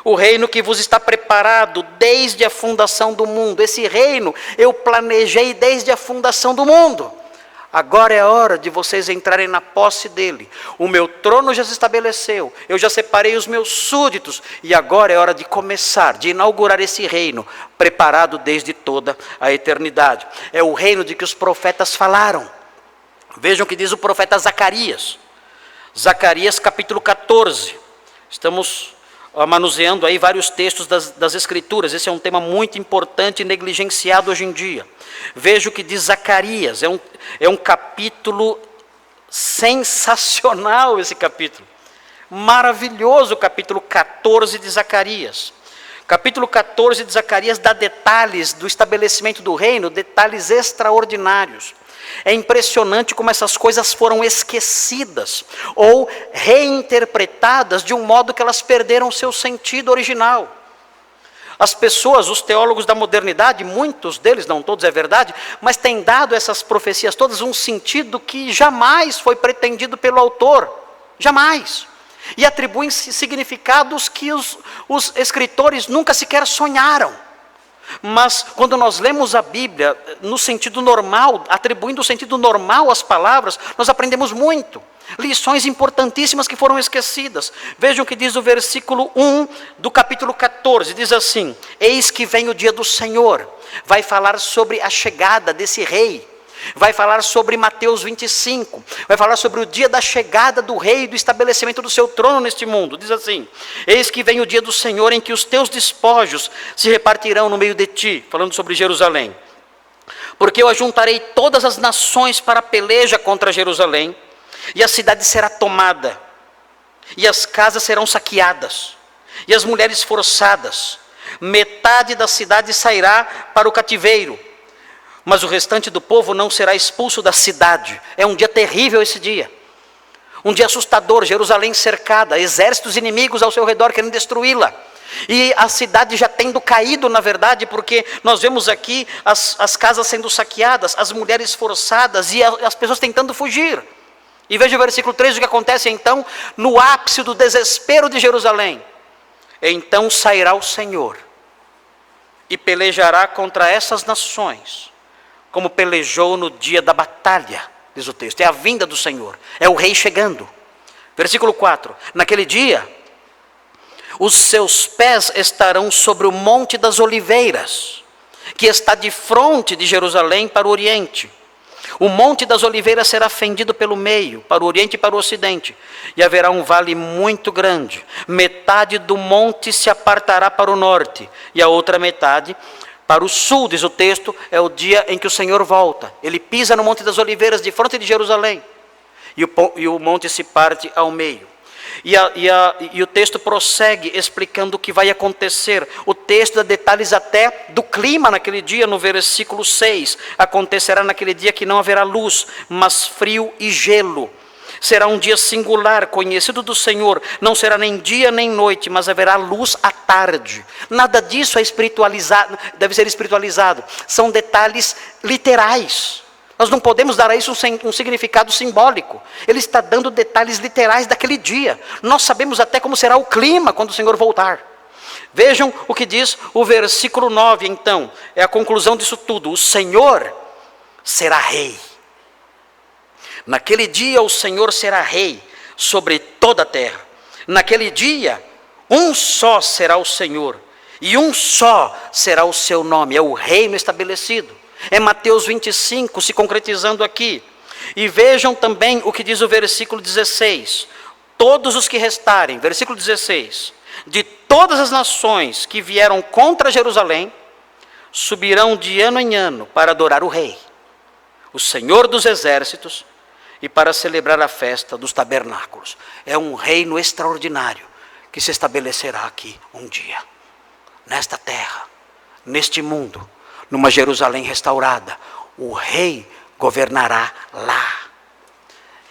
O reino que vos está preparado desde a fundação do mundo. Esse reino eu planejei desde a fundação do mundo. Agora é a hora de vocês entrarem na posse dele. O meu trono já se estabeleceu. Eu já separei os meus súditos. E agora é hora de começar, de inaugurar esse reino, preparado desde toda a eternidade. É o reino de que os profetas falaram. Vejam o que diz o profeta Zacarias. Zacarias capítulo 14. Estamos manuseando aí vários textos das Escrituras. Esse é um tema muito importante e negligenciado hoje em dia. Veja o que diz Zacarias. É um capítulo sensacional, esse capítulo. Maravilhoso, o capítulo 14 de Zacarias. Capítulo 14 de Zacarias dá detalhes do estabelecimento do reino, detalhes extraordinários. É impressionante como essas coisas foram esquecidas ou reinterpretadas de um modo que elas perderam seu sentido original. As pessoas, os teólogos da modernidade, muitos deles, não todos é verdade, mas têm dado essas profecias todas um sentido que jamais foi pretendido pelo autor, jamais. E atribuem significados que os escritores nunca sequer sonharam. Mas quando nós lemos a Bíblia no sentido normal, atribuindo o sentido normal às palavras, nós aprendemos muito. Lições importantíssimas que foram esquecidas. Vejam o que diz o versículo 1 do capítulo 14. Diz assim: eis que vem o dia do Senhor. Vai falar sobre a chegada desse rei. Vai falar sobre Mateus 25. Vai falar sobre o dia da chegada do rei e do estabelecimento do seu trono neste mundo. Diz assim: eis que vem o dia do Senhor em que os teus despojos se repartirão no meio de ti. Falando sobre Jerusalém. Porque eu ajuntarei todas as nações para a peleja contra Jerusalém. E a cidade será tomada. E as casas serão saqueadas. E as mulheres forçadas. Metade da cidade sairá para o cativeiro. Mas o restante do povo não será expulso da cidade. É um dia terrível esse dia. Um dia assustador, Jerusalém cercada, exércitos inimigos ao seu redor querendo destruí-la. E a cidade já tendo caído, na verdade, porque nós vemos aqui as casas sendo saqueadas, as mulheres forçadas e as pessoas tentando fugir. E veja o versículo 3, o que acontece então, no ápice do desespero de Jerusalém. Então sairá o Senhor e pelejará contra essas nações, como pelejou no dia da batalha, diz o texto. É a vinda do Senhor, é o rei chegando. Versículo 4, naquele dia, os seus pés estarão sobre o monte das oliveiras, que está de fronte de Jerusalém para o oriente. O monte das oliveiras será fendido pelo meio, para o oriente e para o ocidente, e haverá um vale muito grande. Metade do monte se apartará para o norte, e a outra metade para o sul, diz o texto, é o dia em que o Senhor volta. Ele pisa no monte das oliveiras, de frente de Jerusalém, e o monte se parte ao meio. E o texto prossegue explicando o que vai acontecer. O texto dá detalhes até do clima naquele dia, no versículo 6. Acontecerá naquele dia que não haverá luz, mas frio e gelo. Será um dia singular, conhecido do Senhor. Não será nem dia nem noite, mas haverá luz à tarde. Nada disso é espiritualizado, deve ser espiritualizado. São detalhes literais. Nós não podemos dar a isso um significado simbólico. Ele está dando detalhes literais daquele dia. Nós sabemos até como será o clima quando o Senhor voltar. Vejam o que diz o versículo 9, então. É a conclusão disso tudo. O Senhor será rei. Naquele dia o Senhor será rei sobre toda a terra. Naquele dia, um só será o Senhor. E um só será o seu nome. É o reino estabelecido. É Mateus 25 se concretizando aqui. E vejam também o que diz o versículo 16. Todos os que restarem, versículo 16, de todas as nações que vieram contra Jerusalém, subirão de ano em ano para adorar o Rei, o Senhor dos exércitos, e para celebrar a festa dos tabernáculos. É um reino extraordinário que se estabelecerá aqui um dia, nesta terra, neste mundo, numa Jerusalém restaurada. O rei governará lá.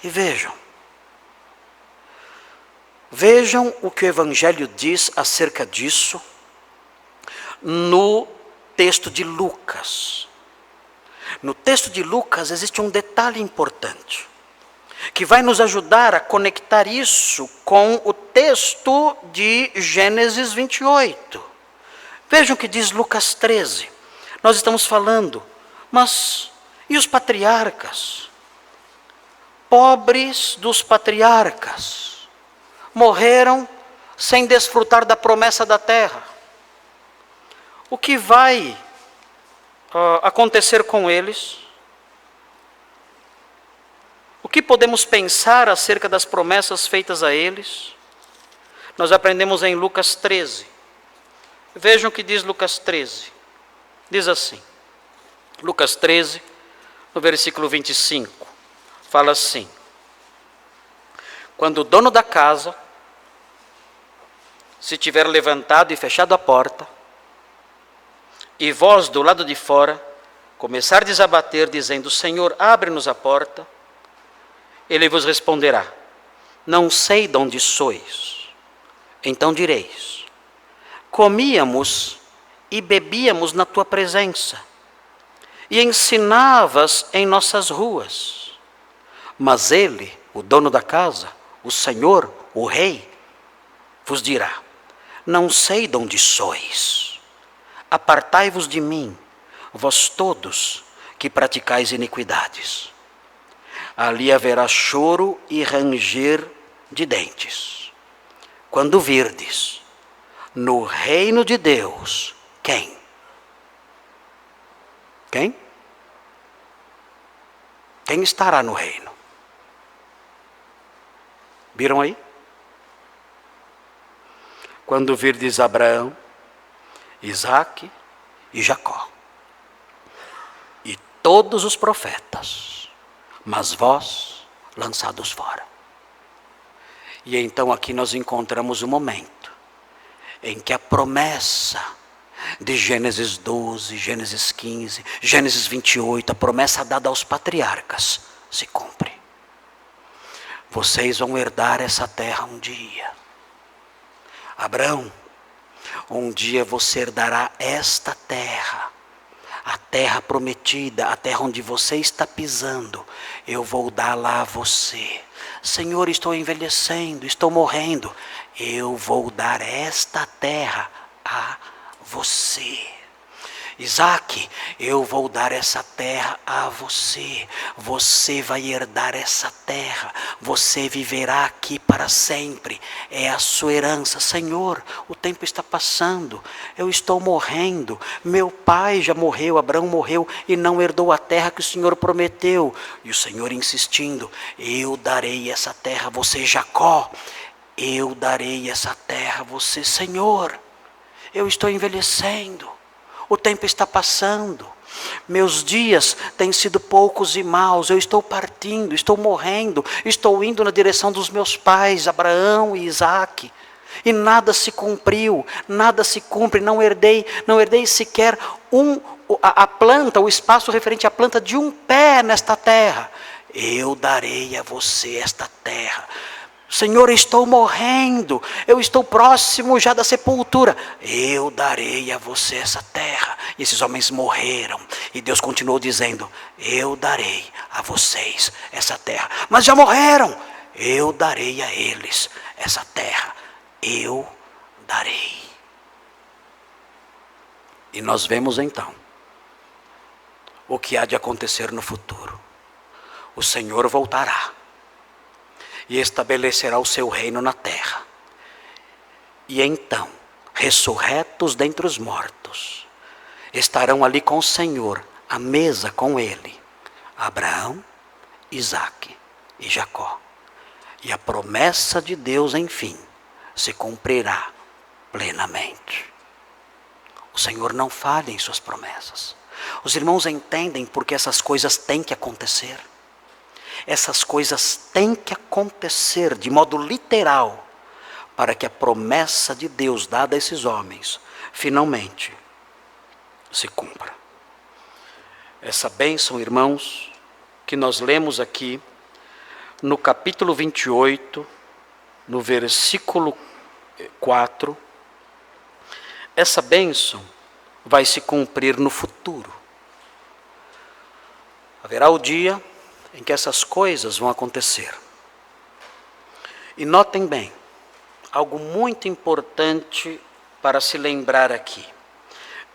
E vejam o que o Evangelho diz acerca disso no texto de Lucas. No texto de Lucas existe um detalhe importante, que vai nos ajudar a conectar isso com o texto de Gênesis 28. Vejam o que diz Lucas 13. Nós estamos falando, mas e os patriarcas? Pobres dos patriarcas, morreram sem desfrutar da promessa da terra. O que vai acontecer com eles? O que podemos pensar acerca das promessas feitas a eles? Nós aprendemos em Lucas 13. Vejam o que diz Lucas 13. Diz assim, Lucas 13, no versículo 25, fala assim: quando o dono da casa se tiver levantado e fechado a porta, e vós do lado de fora começardes a bater, dizendo: Senhor, abre-nos a porta, ele vos responderá: não sei de onde sois. Então direis: comíamos e bebíamos na tua presença, e ensinavas em nossas ruas. Mas ele, o dono da casa, o Senhor, o Rei, vos dirá: não sei de onde sois. Apartai-vos de mim, vós todos que praticais iniquidades. Ali haverá choro e ranger de dentes, quando virdes no reino de Deus, quem? Quem? Quem estará no reino? Viram aí? Quando virdes Abraão, Isaque e Jacó, e todos os profetas, mas vós lançados fora. E então aqui nós encontramos o momento em que a promessa de Gênesis 12, Gênesis 15, Gênesis 28, a promessa dada aos patriarcas, se cumpre. Vocês vão herdar essa terra um dia. Abraão, um dia você herdará esta terra, a terra prometida, a terra onde você está pisando, eu vou dar lá a você. Senhor, estou envelhecendo, estou morrendo, eu vou dar esta terra a você. Isaque, eu vou dar essa terra a você. Você vai herdar essa terra. Você viverá aqui para sempre. É a sua herança. Senhor, o tempo está passando. Eu estou morrendo. Meu pai já morreu, Abraão morreu e não herdou a terra que o Senhor prometeu. E o Senhor insistindo, eu darei essa terra a você, Jacó. Eu darei essa terra a você, Senhor. Eu estou envelhecendo. O tempo está passando, meus dias têm sido poucos e maus, eu estou partindo, estou morrendo, estou indo na direção dos meus pais, Abraão e Isaque, e nada se cumpriu, nada se cumpre, não herdei sequer a planta, o espaço referente à planta de um pé nesta terra. Eu darei a você esta terra. Senhor, estou morrendo, eu estou próximo já da sepultura. Eu darei a você essa terra. E esses homens morreram. E Deus continuou dizendo, eu darei a vocês essa terra. Mas já morreram. Eu darei a eles essa terra. Eu darei. E nós vemos então o que há de acontecer no futuro. O Senhor voltará e estabelecerá o seu reino na terra. E então, ressurretos dentre os mortos, estarão ali com o Senhor, à mesa com ele, Abraão, Isaque e Jacó. E a promessa de Deus, enfim, se cumprirá plenamente. O Senhor não falha em suas promessas. Os irmãos entendem porque essas coisas têm que acontecer. Essas coisas têm que acontecer de modo literal, para que a promessa de Deus dada a esses homens, finalmente, se cumpra. Essa bênção, irmãos, que nós lemos aqui, no capítulo 28, no versículo 4, essa bênção vai se cumprir no futuro. Haverá o dia em que essas coisas vão acontecer. E notem bem, algo muito importante para se lembrar aqui.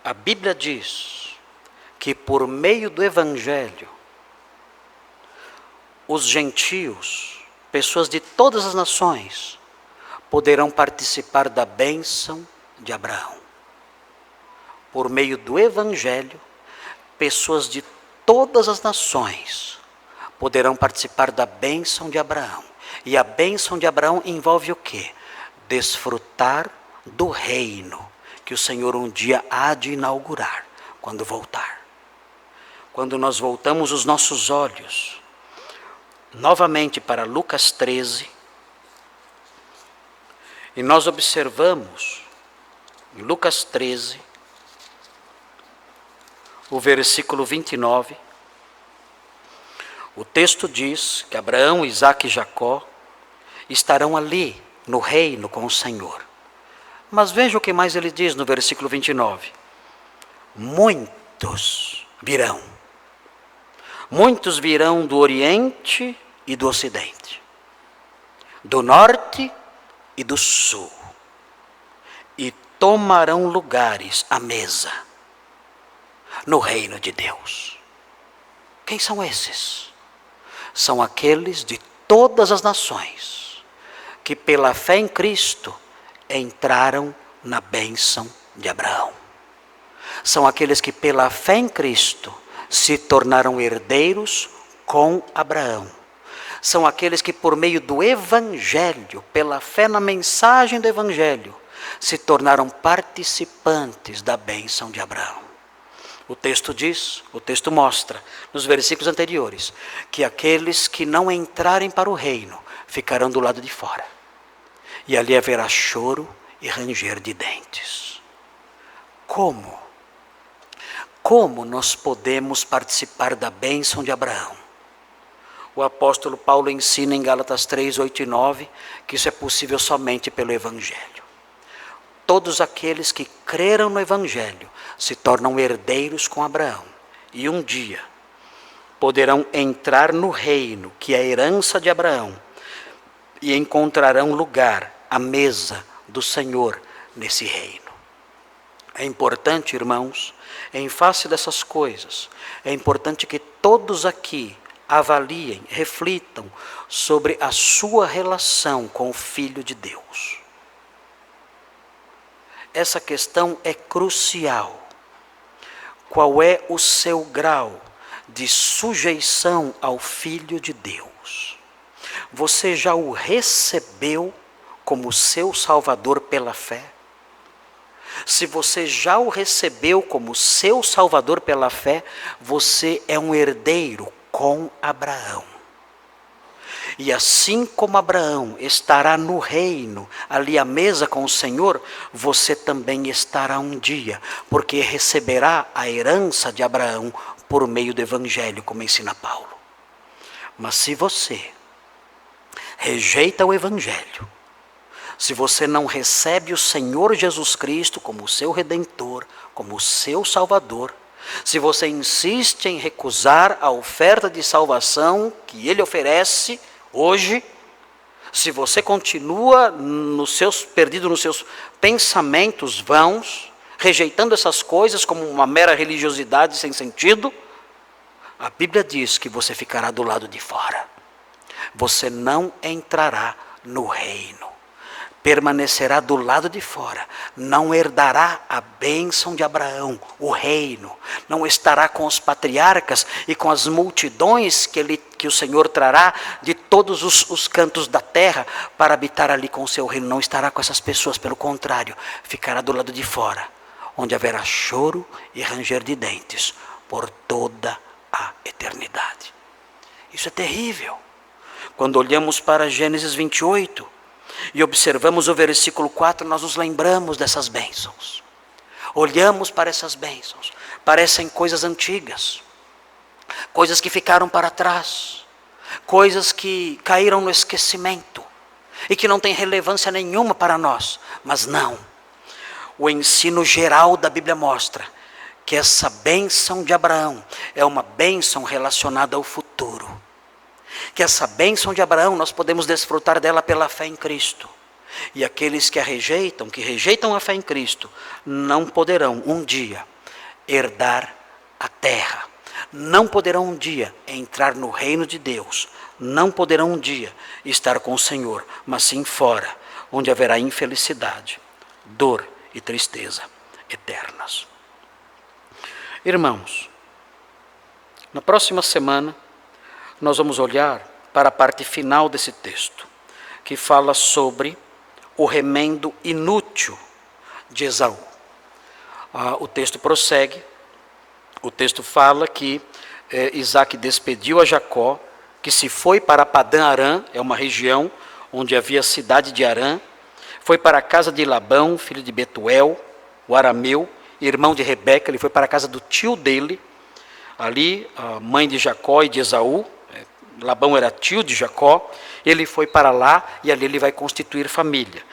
A Bíblia diz que por meio do Evangelho, os gentios, pessoas de todas as nações, poderão participar da bênção de Abraão. Por meio do Evangelho, pessoas de todas as nações poderão participar da bênção de Abraão. E a bênção de Abraão envolve o quê? Desfrutar do reino que o Senhor um dia há de inaugurar, quando voltar. Quando nós voltamos os nossos olhos novamente para Lucas 13, e nós observamos em Lucas 13, o versículo 29, o texto diz que Abraão, Isaque e Jacó estarão ali no reino com o Senhor. Mas veja o que mais ele diz no versículo 29. Muitos virão. Muitos virão do Oriente e do Ocidente, do Norte e do Sul, e tomarão lugares à mesa no reino de Deus. Quem são esses? São aqueles de todas as nações que pela fé em Cristo entraram na bênção de Abraão. São aqueles que pela fé em Cristo se tornaram herdeiros com Abraão. São aqueles que por meio do Evangelho, pela fé na mensagem do Evangelho, se tornaram participantes da bênção de Abraão. O texto diz, o texto mostra, nos versículos anteriores, que aqueles que não entrarem para o reino ficarão do lado de fora. E ali haverá choro e ranger de dentes. Como? Como nós podemos participar da bênção de Abraão? O apóstolo Paulo ensina em Gálatas 3, 8 e 9, que isso é possível somente pelo Evangelho. Todos aqueles que creram no Evangelho se tornam herdeiros com Abraão. E um dia poderão entrar no reino, que é a herança de Abraão, e encontrarão lugar à mesa do Senhor nesse reino. É importante, irmãos, Em face dessas coisas, é importante que todos aqui avaliem, reflitam sobre a sua relação com o Filho de Deus. Essa questão é crucial. Qual é o seu grau de sujeição ao Filho de Deus? Você já o recebeu como seu Salvador pela fé? Se você já o recebeu como seu Salvador pela fé, você é um herdeiro com Abraão. E assim como Abraão estará no reino, ali à mesa com o Senhor, você também estará um dia, porque receberá a herança de Abraão por meio do Evangelho, como ensina Paulo. Mas se você rejeita o Evangelho, se você não recebe o Senhor Jesus Cristo como o seu Redentor, como o seu Salvador, se você insiste em recusar a oferta de salvação que Ele oferece hoje, se você continua perdido nos seus pensamentos vãos, rejeitando essas coisas como uma mera religiosidade sem sentido, a Bíblia diz que você ficará do lado de fora. Você não entrará no reino. Permanecerá do lado de fora, não herdará a bênção de Abraão, o reino, não estará com os patriarcas e com as multidões que o Senhor trará de todos os cantos da terra para habitar ali com o seu reino, não estará com essas pessoas, pelo contrário, ficará do lado de fora, onde haverá choro e ranger de dentes por toda a eternidade. Isso é terrível. Quando olhamos para Gênesis 28, e observamos o versículo 4, nós nos lembramos dessas bênçãos. Olhamos para essas bênçãos, parecem coisas antigas, coisas que ficaram para trás, coisas que caíram no esquecimento e que não têm relevância nenhuma para nós. Mas não, o ensino geral da Bíblia mostra que essa bênção de Abraão é uma bênção relacionada ao futuro. Que essa bênção de Abraão, nós podemos desfrutar dela pela fé em Cristo. E aqueles que rejeitam a fé em Cristo, não poderão um dia herdar a terra. Não poderão um dia entrar no reino de Deus. Não poderão um dia estar com o Senhor, mas sim fora, onde haverá infelicidade, dor e tristeza eternas. Irmãos, na próxima semana, nós vamos olhar para a parte final desse texto, que fala sobre o remendo inútil de Esaú. O texto prossegue, o texto fala que Isaac despediu a Jacó, que se foi para Padã Arã, é uma região onde havia a cidade de Arã, foi para a casa de Labão, filho de Betuel, o arameu, irmão de Rebeca, ele foi para a casa do tio dele, ali, a mãe de Jacó e de Esaú. Labão era tio de Jacó, ele foi para lá e ali ele vai constituir família.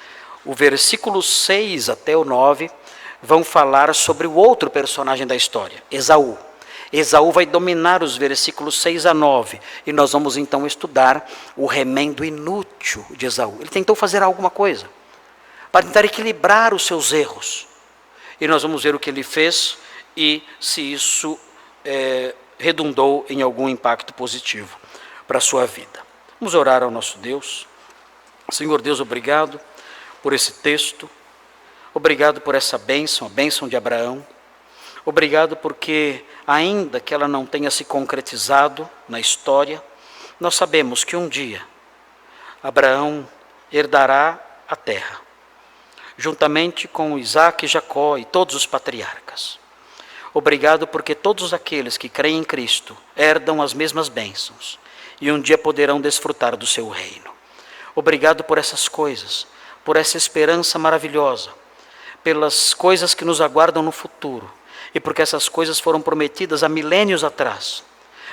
O versículo 6 até o 9 vão falar sobre o outro personagem da história, Esaú. Esaú vai dominar os versículos 6 a 9 e nós vamos então estudar o remendo inútil de Esaú. Ele tentou fazer alguma coisa para tentar equilibrar os seus erros. E nós vamos ver o que ele fez e se isso redundou em algum impacto positivo para a sua vida. Vamos orar ao nosso Deus. Senhor Deus, obrigado por esse texto, obrigado por essa bênção, a bênção de Abraão, obrigado porque, ainda que ela não tenha se concretizado na história, nós sabemos que um dia Abraão herdará a terra, juntamente com Isaac, Jacó e todos os patriarcas. Obrigado porque todos aqueles que creem em Cristo herdam as mesmas bênçãos e um dia poderão desfrutar do seu reino. Obrigado por essas coisas, por essa esperança maravilhosa, pelas coisas que nos aguardam no futuro, e porque essas coisas foram prometidas há milênios atrás,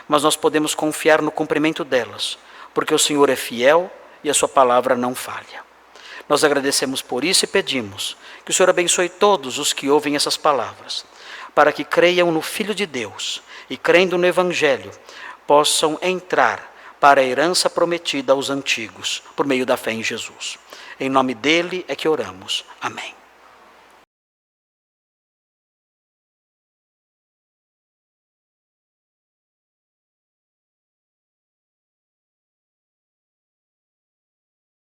mas nós podemos confiar no cumprimento delas, porque o Senhor é fiel e a sua palavra não falha. Nós agradecemos por isso e pedimos que o Senhor abençoe todos os que ouvem essas palavras, para que creiam no Filho de Deus e, crendo no Evangelho, possam entrar para a herança prometida aos antigos, por meio da fé em Jesus. Em nome dele é que oramos. Amém.